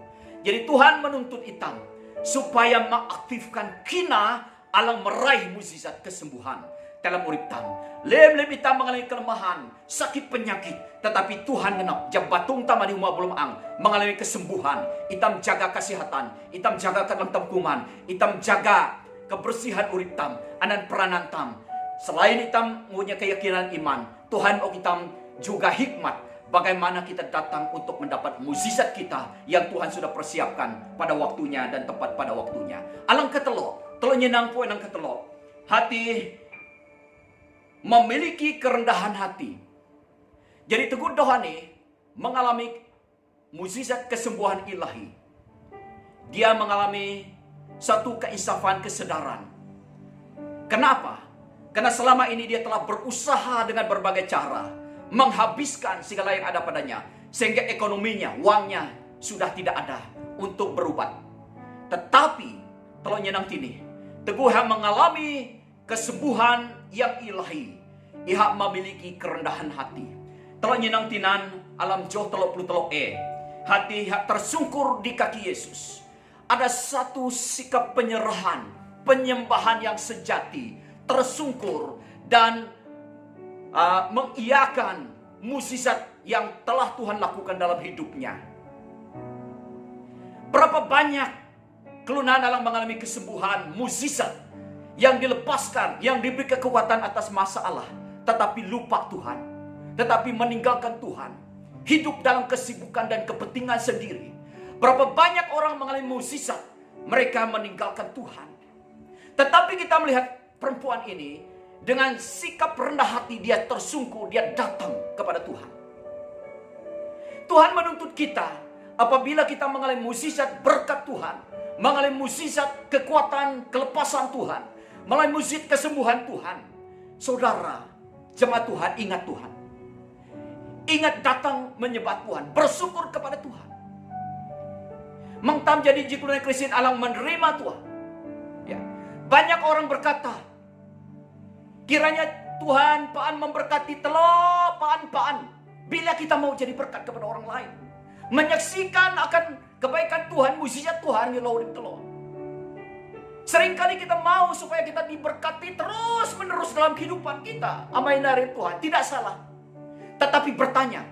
Jadi Tuhan menuntut itam supaya mengaktifkan kina alang meraih mukjizat kesembuhan dalam urip tam. Lem itam mengalami kelemahan, sakit penyakit, tetapi Tuhan genap jabatung tam di rumah belum ang mengalami kesembuhan. Itam jaga kesehatan, itam jaga kelentam kuman, itam jaga kebersihan urip tam, anan peranan tam. Selain itam punya keyakinan iman, Tuhan itam juga hikmat bagaimana kita datang untuk mendapat mukjizat kita yang Tuhan sudah persiapkan pada waktunya dan tepat pada waktunya. Alang ketelo nyenang po nang ketelo. Hati memiliki kerendahan hati. Jadi Teguh Dohani mengalami mukjizat kesembuhan ilahi. Dia mengalami satu keinsafan kesedaran. Kenapa? Karena selama ini dia telah berusaha dengan berbagai cara menghabiskan segala yang ada padanya, sehingga ekonominya, uangnya sudah tidak ada untuk berobat. Tetapi kalau nyenang tini, Teguh mengalami kesembuhan yang ilahi. Ia memiliki kerendahan hati. Telah nyenang tinan alam joh telok puluh telok hati tersungkur di kaki Yesus. Ada satu sikap penyerahan, penyembahan yang sejati, tersungkur dan mengiyakan mukjizat yang telah Tuhan lakukan dalam hidupnya. Berapa banyak kelunan alang mengalami kesembuhan, mukjizat yang dilepaskan, yang diberi kekuatan atas masalah, tetapi lupa Tuhan, tetapi meninggalkan Tuhan, hidup dalam kesibukan dan kepentingan sendiri. Berapa banyak orang mengalami mukjizat, mereka meninggalkan Tuhan. Tetapi kita melihat perempuan ini dengan sikap rendah hati, dia tersungkur, dia datang kepada Tuhan. Tuhan menuntut kita apabila kita mengalami mukjizat berkat Tuhan, mengalami mukjizat kekuatan kelepasan Tuhan, mengalami mukjizat kesembuhan Tuhan. Saudara, jemaat Tuhan, ingat Tuhan. Ingat datang menyembah Tuhan, bersyukur kepada Tuhan. Mengtam jadi jikulan Kristen alang menerima Tuhan. Ya. Banyak orang berkata, kiranya Tuhan paan memberkati telo paan. Bila kita mau jadi berkat kepada orang lain, menyaksikan akan kebaikan Tuhan, mukjizat Tuhan yang urip telo. Seringkali kita mau supaya kita diberkati terus menerus dalam kehidupan kita. Amai dari Tuhan, tidak salah. Tetapi bertanya,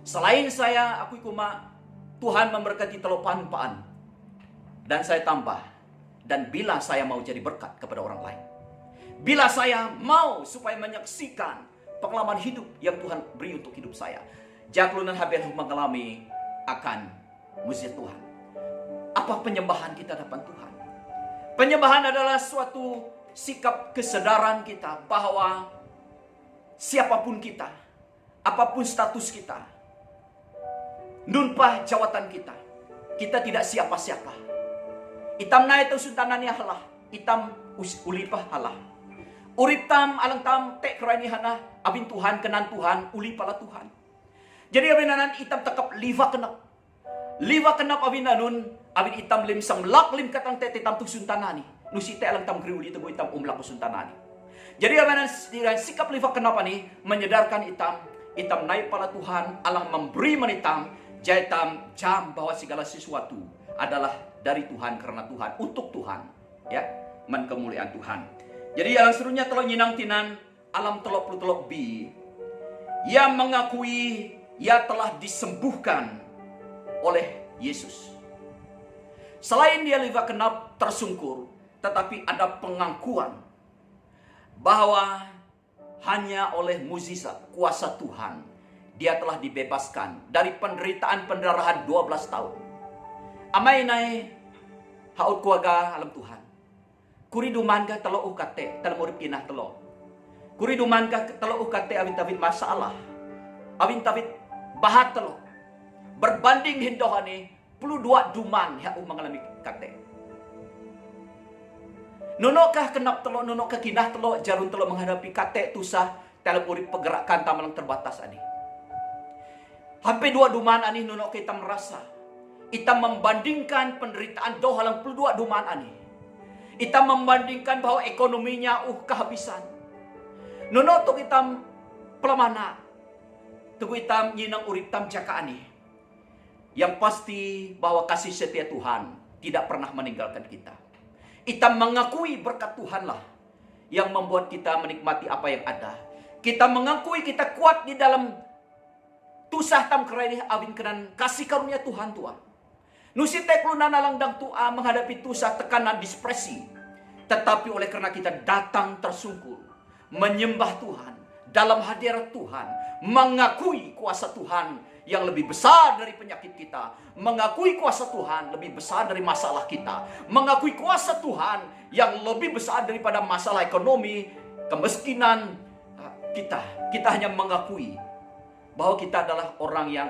selain saya aku ikuma Tuhan memberkati telo paan. Dan saya tambah, dan bila saya mau jadi berkat kepada orang lain, bila saya mau supaya menyaksikan pengalaman hidup yang Tuhan beri untuk hidup saya, jaklunan habis mengalami akan mukjizat Tuhan. Apa penyembahan kita depan Tuhan? Penyembahan adalah suatu sikap kesadaran kita bahwa siapapun kita, apapun status kita, nunpah jawatan kita tidak siapa-siapa. Itam na ito suntanani halah, itam ulipah halah. Urip tam alang tam tek kerani hana abin Tuhan kenan Tuhan uli pala Tuhan. Jadi abin nanan itam tekap liva kenap abin nanun abin itam lim sang lak lim katang tete tam tu suntanani. Nusite alang tam kriuli tu itam umlak suntanani. Jadi abin nanan sikap liva kenap ani menyadarkan itam naik pala Tuhan alang memberi menitam jaitam jam bahwa segala sesuatu adalah dari Tuhan, karena Tuhan, untuk Tuhan, ya, menkemuliaan Tuhan. Jadi yang serunya telo nyinang tinan alam telok bi yang mengakui ia telah disembuhkan oleh Yesus. Selain dia liva kenap tersungkur, tetapi ada pengakuan bahwa hanya oleh mukjizat kuasa Tuhan dia telah dibebaskan dari penderitaan pendarahan 12 tahun. Amai nai haut kuaga alam Tuhan. Kuri duman ka telo ukate, telo urip kinah telo. Kuri duman ka telo ukate awin tawit masalah. Awin tawit bahat telo. Berbanding hindohani 22 duman ya mengalami kate. Nunokah kenap telo, nunokah kinah telo, jarun telo menghadapi kate tusah, telo urip pergerakan tamalang terbatas ani. Hampir 2 duman ani nunok kita merasa. Kita membandingkan penderitaan doh halang 22 duman ani. Kita membandingkan bahwa ekonominya kehabisan. Nono to kita pelamana. Tugu kita nyinang urip tam jaka ani. Yang pasti bahwa kasih setia Tuhan tidak pernah meninggalkan kita. Kita mengakui berkat Tuhanlah yang membuat kita menikmati apa yang ada. Kita mengakui kita kuat di dalam tusah tam kerani awin kenan kasih karunia Tuhan tua. Nusi tekluna nalang tua menghadapi tusah tekanan dispresi. Tetapi oleh karena kita datang tersungkur, menyembah Tuhan, dalam hadirat Tuhan, mengakui kuasa Tuhan yang lebih besar dari penyakit kita, mengakui kuasa Tuhan lebih besar dari masalah kita, mengakui kuasa Tuhan yang lebih besar daripada masalah ekonomi, kemiskinan kita. Kita hanya mengakui bahwa kita adalah orang yang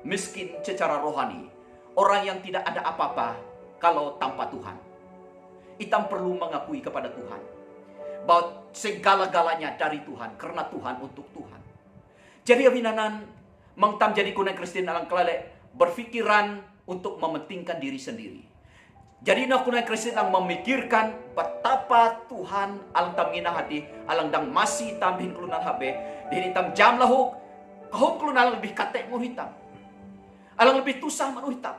miskin secara rohani. Orang yang tidak ada apa-apa kalau tanpa Tuhan. Kita perlu mengakui kepada Tuhan bahwa segala-galanya dari Tuhan, karena Tuhan, untuk Tuhan. Jadi abinanan mengtam jadi kunai Kristen alang kelale berpikiran untuk mementingkan diri sendiri. Jadi nak kunai Kristen alang memikirkan betapa Tuhan alang tam ngina hati, alang dang masih tambihin kelunan habe, dini tam jam lahuk, kahum kelunan lebih katek mo hitam. Alang lebih tusah manu hitam.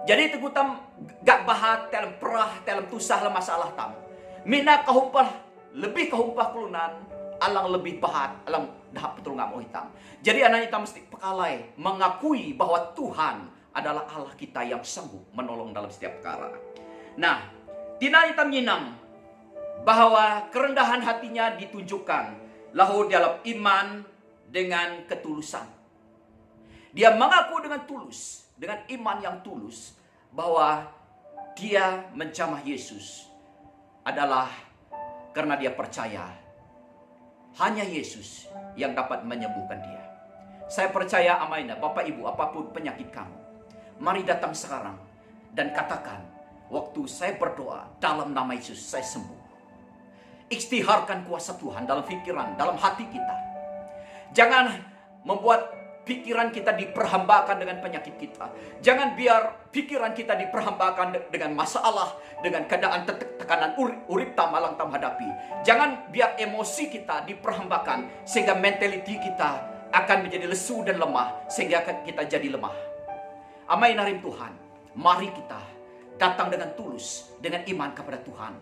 Jadi itu tam gak bahat dalam perah dalam tusah lah masalah tam. Mina kahumpah lebih kahumpah kelunan alang lebih bahat alang dahap betul nggak mau hitam. Jadi anak kita mesti pekalai mengakui bahwa Tuhan adalah Allah kita yang sanggup menolong dalam setiap perkara. Nah, tina hitam nyinam bahwa kerendahan hatinya ditunjukkan lahu dalam iman dengan ketulusan. Dia mengaku dengan tulus, dengan iman yang tulus, bahwa dia menjamah Yesus adalah karena dia percaya hanya Yesus yang dapat menyembuhkan dia. Saya percaya amaina, Bapak Ibu, apapun penyakit kamu, mari datang sekarang dan katakan, waktu saya berdoa dalam nama Yesus, saya sembuh. Istiharkan kuasa Tuhan dalam pikiran, dalam hati kita. Jangan membuat pikiran kita diperhambakan dengan penyakit kita. Jangan biar pikiran kita diperhambakan dengan masalah, dengan keadaan tekanan urip tam alang tam hadapi. Jangan biar emosi kita diperhambakan sehingga mentality kita akan menjadi lesu dan lemah, sehingga kita jadi lemah. Amai narim Tuhan, mari kita datang dengan tulus, dengan iman kepada Tuhan.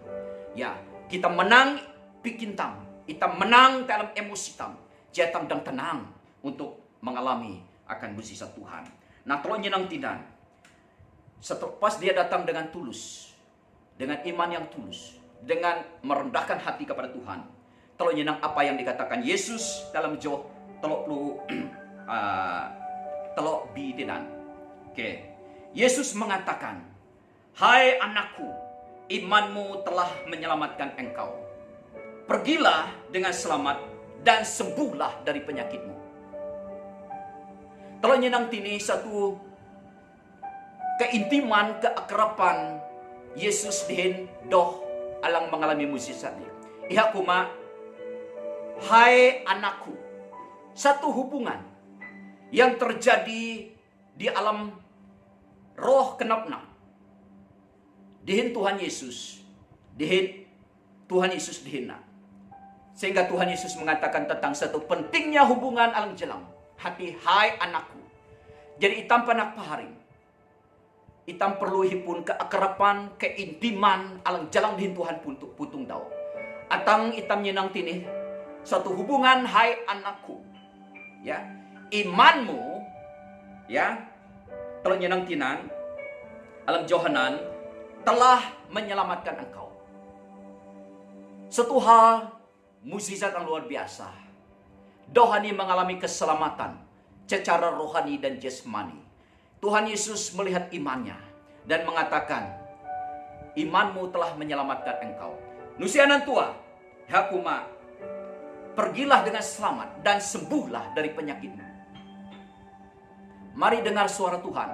Ya, kita menang bikin tam, kita menang dalam emosi tam, jatang dan tenang untuk mengalami akan mujizat Tuhan. Nah, tolong nyenang tindan. Pas dia datang dengan tulus, dengan iman yang tulus, dengan merendahkan hati kepada Tuhan, tolong nyenang apa yang dikatakan Yesus dalam John telok bi tindan. Oke. Yesus mengatakan, "Hai anakku, imanmu telah menyelamatkan engkau. Pergilah dengan selamat dan sembuhlah dari penyakitmu." Telah nyenang tini satu keintiman, keakraban Yesus dihin doh alang mengalami mujizat ni. Iha kuma, hai anakku. Satu hubungan yang terjadi di alam roh kenapna. Dihin Tuhan Yesus. Dihin Tuhan Yesus dihina. Sehingga Tuhan Yesus mengatakan tentang satu pentingnya hubungan alang jelang. Hati hai anakku. Jadi itam panak paharing. Itam perlu hipun keakraban, keintiman alang jalang dihin Tuhan putung daw. Atang itam nyenang tini satu hubungan hai anakku. Ya, imanmu ya, kalau nyenang tinan alam Johanan telah menyelamatkan engkau. Satu hal mukjizat yang luar biasa. Dohani mengalami keselamatan secara rohani dan jasmani. Tuhan Yesus melihat imannya dan mengatakan, imanmu telah menyelamatkan engkau. Nusianan tua, hakuma, pergilah dengan selamat dan sembuhlah dari penyakitmu. Mari dengar suara Tuhan.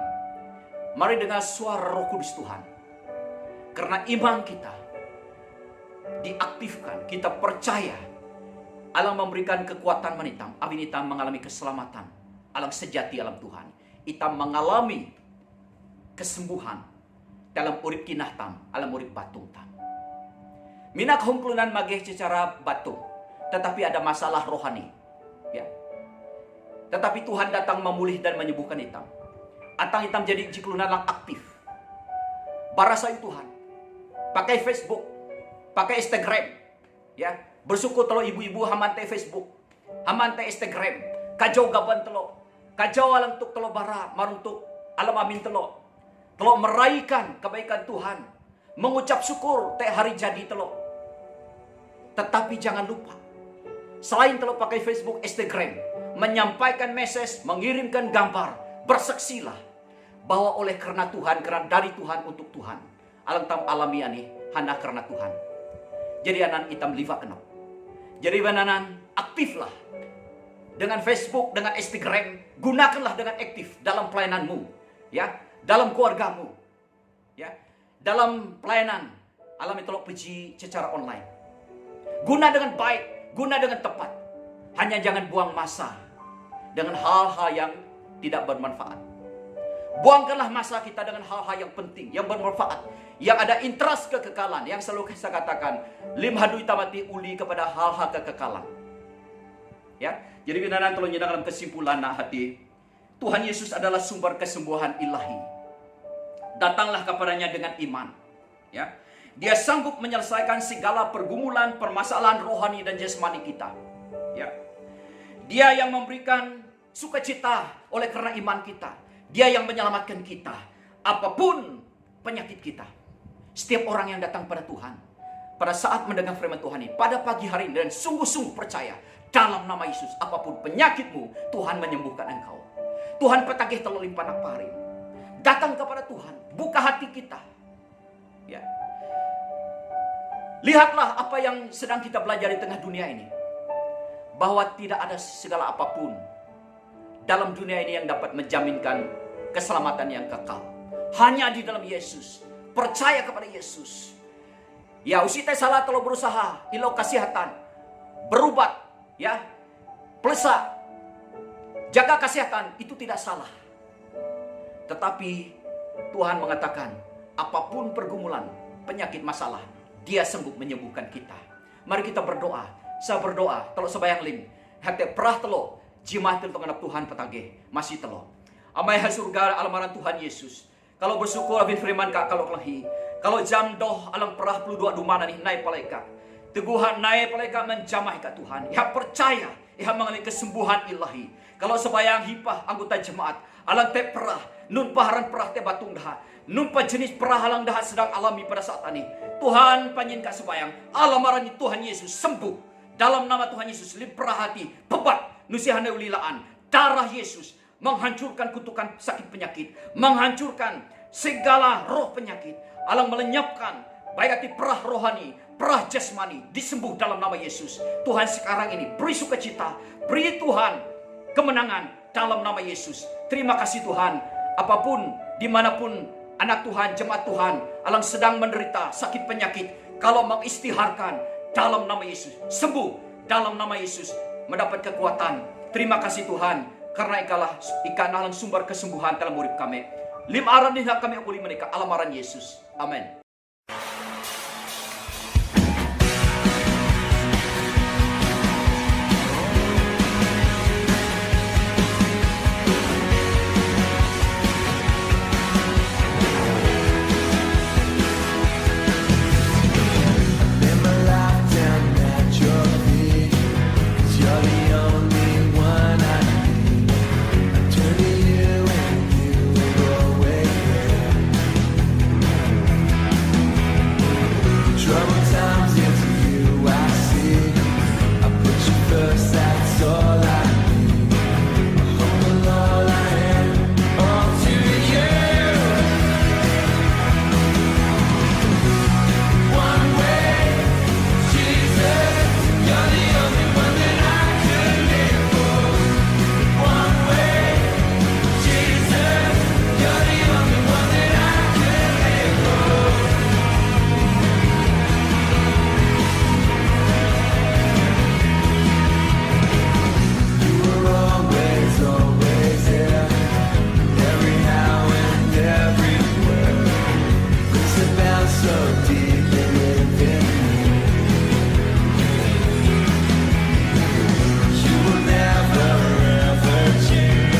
Mari dengar suara Roh Kudus Tuhan. Karena iman kita diaktifkan, kita percaya alam memberikan kekuatan menitam. Abin itam mengalami keselamatan. Alam sejati alam Tuhan. Itam mengalami kesembuhan dalam urip kinah tam, alam urip batung tam. Minak hongklunan mageh secara batung. Tetapi ada masalah rohani. Ya. Tetapi Tuhan datang memulih dan menyembuhkan hitam. Atang hitam jadi jiklunan lang aktif. Barasain Tuhan. Pakai Facebook. Pakai Instagram. Ya. Bersyukur telo ibu-ibu hamante Facebook. Hamante Instagram. Kajau gaban telo. Kajau alang tuk telo bara. Maruntuk alam amin telo. Telo meraihkan kebaikan Tuhan. Mengucap syukur teh hari jadi telo. Tetapi jangan lupa. Selain telah pakai Facebook, Instagram, menyampaikan message, mengirimkan gambar, bersaksilah bahwa oleh karena Tuhan, karena dari Tuhan untuk Tuhan. Alam tam alami ani hana karena Tuhan. Jadi anan itam liva kenap. Jadi anan aktiflah dengan Facebook, dengan Instagram, gunakanlah dengan aktif dalam pelayananmu, ya, dalam keluargamu, ya, dalam pelayanan alami tolok puji secara online. Guna dengan baik. Guna dengan tepat. Hanya jangan buang masa dengan hal-hal yang tidak bermanfaat. Buangkanlah masa kita dengan hal-hal yang penting, yang bermanfaat, yang ada interest kekekalan, yang selalu saya katakan, lim hadui tamati uli kepada hal-hal kekekalan. Ya, jadi binanan tolong dalam kesimpulan nak hati, Tuhan Yesus adalah sumber kesembuhan ilahi. Datanglah kepadanya dengan iman. Ya. Dia sanggup menyelesaikan segala pergumulan, permasalahan rohani dan jasmani kita. Ya. Dia yang memberikan sukacita oleh karena iman kita. Dia yang menyelamatkan kita. Apapun penyakit kita. Setiap orang yang datang pada Tuhan. Pada saat mendengar firman Tuhan ini. Pada pagi hari ini dan sungguh-sungguh percaya. Dalam nama Yesus. Apapun penyakitmu. Tuhan menyembuhkan engkau. Tuhan petagih telur limpanak paring. Datang kepada Tuhan. Buka hati kita. Ya. Lihatlah apa yang sedang kita belajar di tengah dunia ini. Bahwa tidak ada segala apapun dalam dunia ini yang dapat menjaminkan keselamatan yang kekal. Hanya di dalam Yesus. Percaya kepada Yesus. Ya, usite salah kalau berusaha ilau kesehatan, berubat, ya, pelesa, jaga kesehatan, itu tidak salah. Tetapi Tuhan mengatakan, apapun pergumulan, penyakit, masalah, Dia sanggup menyembuhkan kita. Mari kita berdoa. Saya berdoa, telo sebayang lim, hati perah telo, jimah telo anak Tuhan petage, masih telo. Amai hai surga alamaran Tuhan Yesus. Kalau bersyukur abin firman kak kalau kelahi. Kalau jam doh alam perah pelu dua dumana nih naik palaikat. Teguhan naik palaikat menjamah ikat Tuhan. Ya percaya, ya mengalami kesembuhan ilahi. Kalau sebayang hipah anggota jemaat, alang te perah, nun paharan perah te batung dah. Nun pa jenis perah alang dah sedang alami pada saat ini. Tuhan panjen kak sebayang, alamaran Tuhan Yesus sembuh. Dalam nama Tuhan Yesus, limpah hati, bebat, nusihane ulilaan, darah Yesus menghancurkan kutukan sakit penyakit, menghancurkan segala roh penyakit, alang melenyapkan baik hati perah rohani, perah jasmani, disembuh dalam nama Yesus. Tuhan sekarang ini beri sukacita, beri Tuhan kemenangan dalam nama Yesus. Terima kasih Tuhan, apapun, dimanapun anak Tuhan, jemaat Tuhan, alang sedang menderita sakit penyakit, kalau mengistiharkan dalam nama Yesus, sembuh dalam nama Yesus, mendapat kekuatan. Terima kasih Tuhan, karena ikan alang sumber kesembuhan dalam urip kami. Lim aran nih kami uli mereka, alamaran Yesus. Amin. Live my life down at your feet, 'cause you're the only one I need. I turn to you and you are always there. Troubled times, it's you I see. I put you first, that's all I need. Humble all I am, all to you. One way, Jesus, you're the only one that I could live for. One way, Jesus, you're the only one that I could live for. You were always, always there, every now and everywhere. Rings the bell so deep they live in me. You will never ever change.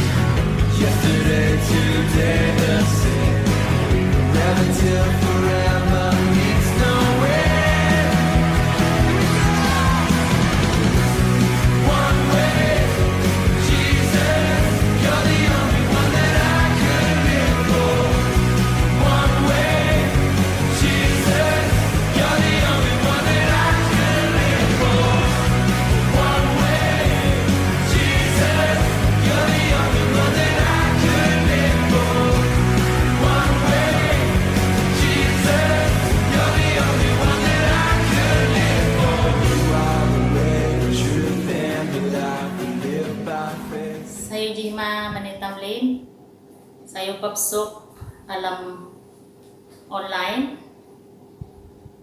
Yesterday, today, the same. Forever till forever meets no end. One way, Jesus, you're the only one that I could live for. One way, Jesus, you're the only one that I could live for. One way, Jesus, you're the only one that I could live for. One way, Jesus, you're the only one that I could live for. You are the way, the truth, and the life. We live by faith. Sayo jihma manitam lin, sayo papsok alam online.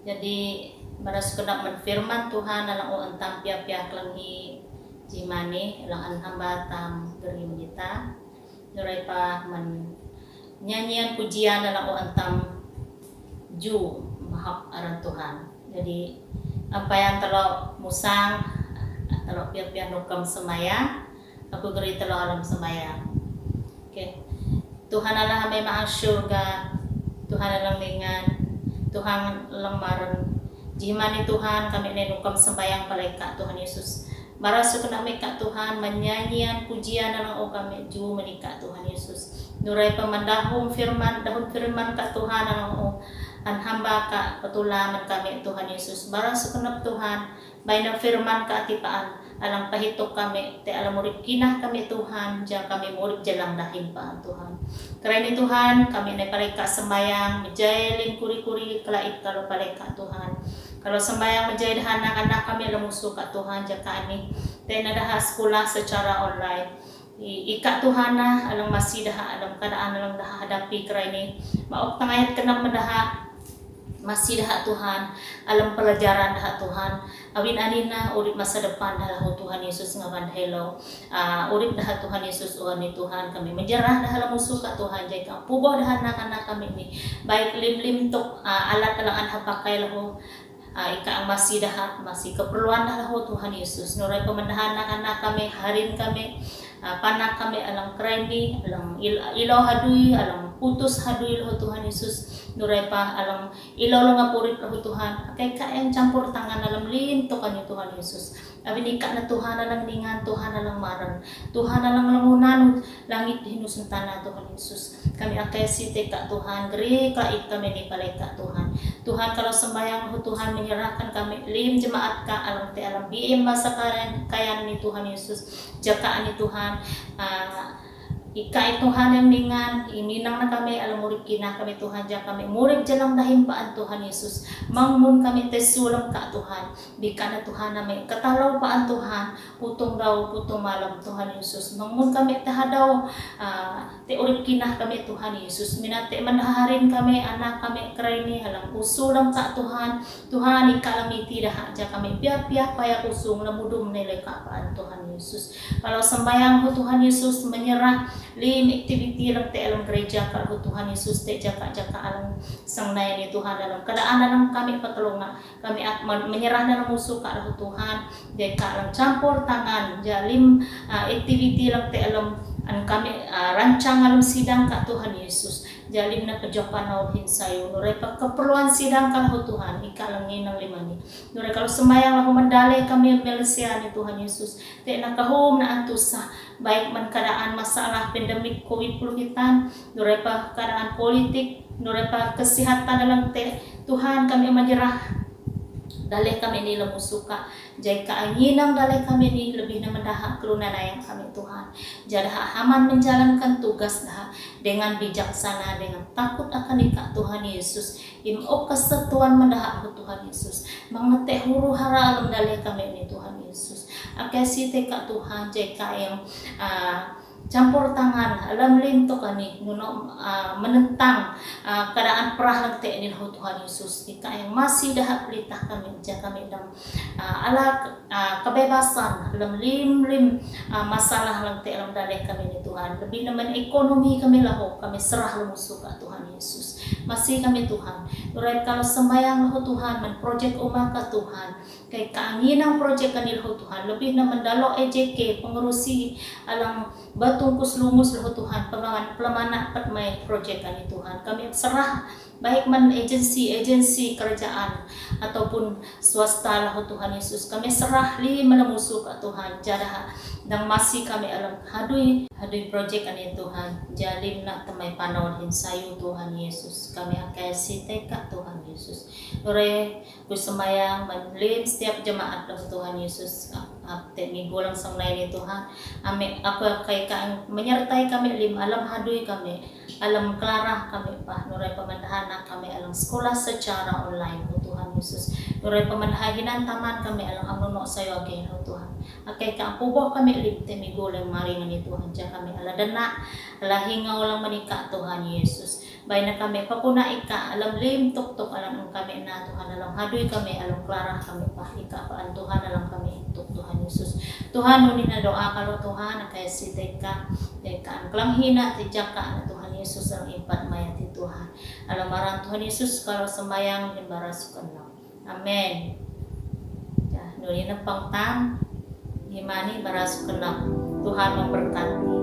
Jadi maras ko na manfirman Tuhan alang o antang piyak-piyak lang hi jimani alang anhang batang gerim kita. Nuray pa man nyanyian pujian alang o antang ju mahap aran Tuhan. Jadi apa yang telo musang telo piyak-piyak nukam semaya, aku geri telo alam semaya. Okay. Tuhan Allah may maang syurga, Tuhan alang lingan, Tuhan alang maran. Jihimani Tuhan kami nenukam sembayang paleka Tuhan Yesus. Marasuk na may ka Tuhan, manyanyian pujian alang o kami ju menika Tuhan Yesus. Nuray pamandahong firman, dahon firman ka Tuhan alang o anhamba ka patulaman kami Tuhan Yesus. Marasuk na Tuhan, may na firman ka atipaan, alang pahitok kami, te alam murid kinah kami Tuhan, diyan kami murid jalang dahin pa Tuhan. Karena Tuhan, kami na paleka sembayang, majaylin kuri-kuri kalait kalau paleka Tuhan. Kalau sembayang menjadi anak-anak kami lemusuh ka Tuhan jaka ani. Te nadaha sekolah secara online. ika Tuhan na alang masih daha alam keadaan alang daha hadapi kera ini maok tangayat kenap mendaha masih daha Tuhan alam pelajaran daha Tuhan awin anina urip masa depan adalah Tuhan Yesus ngaban hello urip daha Tuhan Yesus uani Tuhan kami menjerah dah musuh ka Tuhan jai ka puboh dah anak-anak kami ni baik lim-lim tok alat alang anha pakai lahu ika ang masih keperluan dah Tuhan Yesus nurai pemendahan anak-anak kami harin kami panak kami alang krendi alang ilaw hadui alang putus hadui lahu Tuhan Yesus nurai pa alang ilaw lang ngapurit lahu Tuhan kay kaayang campur tangan alam linto kanyo Tuhan Yesus abinika na Tuhan alang ningan Tuhan alang maran Tuhan alang langunan langit hinusun tanah Tuhan Yesus kami akay site ka Tuhan geri klait kami ni paleka Tuhan Tuhan kalau sembahyang lahu Tuhan menyerahkan kami lim jemaat ka alang te alam biim masa kayan ni Tuhan Yesus jakaan ni Tuhan ika Tuhan yang ningan ininang na kami alam murid kina kami Tuhan ja kami murid jalang dahimpaan Tuhan Yesus mangmun kami tesulam ka Tuhan bika na Tuhan nami katalaw paan Tuhan putong malam Tuhan Yesus mangmun kami tahadaw te urip kina kami Tuhan Yesus minate manhaharin kami anak kami kraini halang usulam ka Tuhan ika lamiti dah ja kami piap-piap paya usung namudum nilai kapaan Tuhan Yesus kalau sembahyang ho Tuhan Yesus menyerah lim activity lang te alam gereja ka Tuhan Yesus te jaka alam sangnay ni Tuhan dalam keadaan dalam kami patulungan kami menyerah dalam musuh ka Tuhan jaka alam campur tangan jalim activity lang te alam an kami rancang alam sidang ka Tuhan Yesus jalim na kejapan nauhin sayo nuray pa keperluan sidang ka Tuhan ikalang ng limani nuray kalau sembayang lahu mendalay kami melesian ni Tuhan Yesus te nakahom na antusa baik man keadaan masalah pandemik COVID-19 nuray pa keadaan politik nuray pa kesehatan dalam te Tuhan kami menyerah dalay kami nila musuka jai kaanginang dalay kami ni lebih na mendaha kelunanayang kami Tuhan jadaha haman menjalankan tugas dah dengan bijaksana dengan takut akan ika Tuhan Yesus imok kesatuan mendaha Tuhan Yesus mangete huru hara alam dalay kami ni Tuhan Yesus akasi teka Tuhan jai yang campur tangan alam linto kani nguno menentang keadaan perah lang te ni Tuhan Yesus ika yang masih dah pelitah kami kami dang ala kebebasan alam lim masalah lang te alam dalay kami ni Tuhan lebih naman ekonomi kami lahu kami serah lumuso ka Tuhan Yesus masih kami Tuhan uray kalau sembayang lahu Tuhan men project umaka Tuhan kay kaanginang project kanil Tuhan lebih naman dalo EJK pengurusi alang batungkus lumus lahu Tuhan pelamana pat may project kani Tuhan kami serah baik man agensi kerajaan ataupun swasta lahu Tuhan Yesus kami serah li manamuso ka Tuhan jadaha dang masih kami alam hadui project ani Tuhan jalim na tamay panawon sayo Tuhan Yesus kami akay site ka Tuhan Yesus ore kusembayang manlim setiap jemaat lahu Tuhan Yesus apte minggu lang sangnay ni Tuhan ako kay ka menyertai kami lim alam hadui kami alam klarah kami pa nuray pamandahan kami alam sekolah secara online Tuhan Yesus nuray pamandahan taman kami alam amuno sayo again Tuhan akay ka pubo kami limte migulang maringan ni Tuhan ja kami ala dana ala hingaw lang manika Tuhan Yesus bay na kami pakuna ika alam lim tok alam ang kami na Tuhan alam hadoy kami alam klarah kami pa ika paan Tuhan alam kami tok Tuhan Yesus Tuhan nunin na doa kalo Tuhan akay si teka ang klang hina ti jaka na Tuhan Yesus ang ipat mayat ti Tuhan alam marang Tuhan Yesus kalau sembayang imbarasukan lang amen ya nunin na pangtang Himani barasukan lang Tuhan memberkati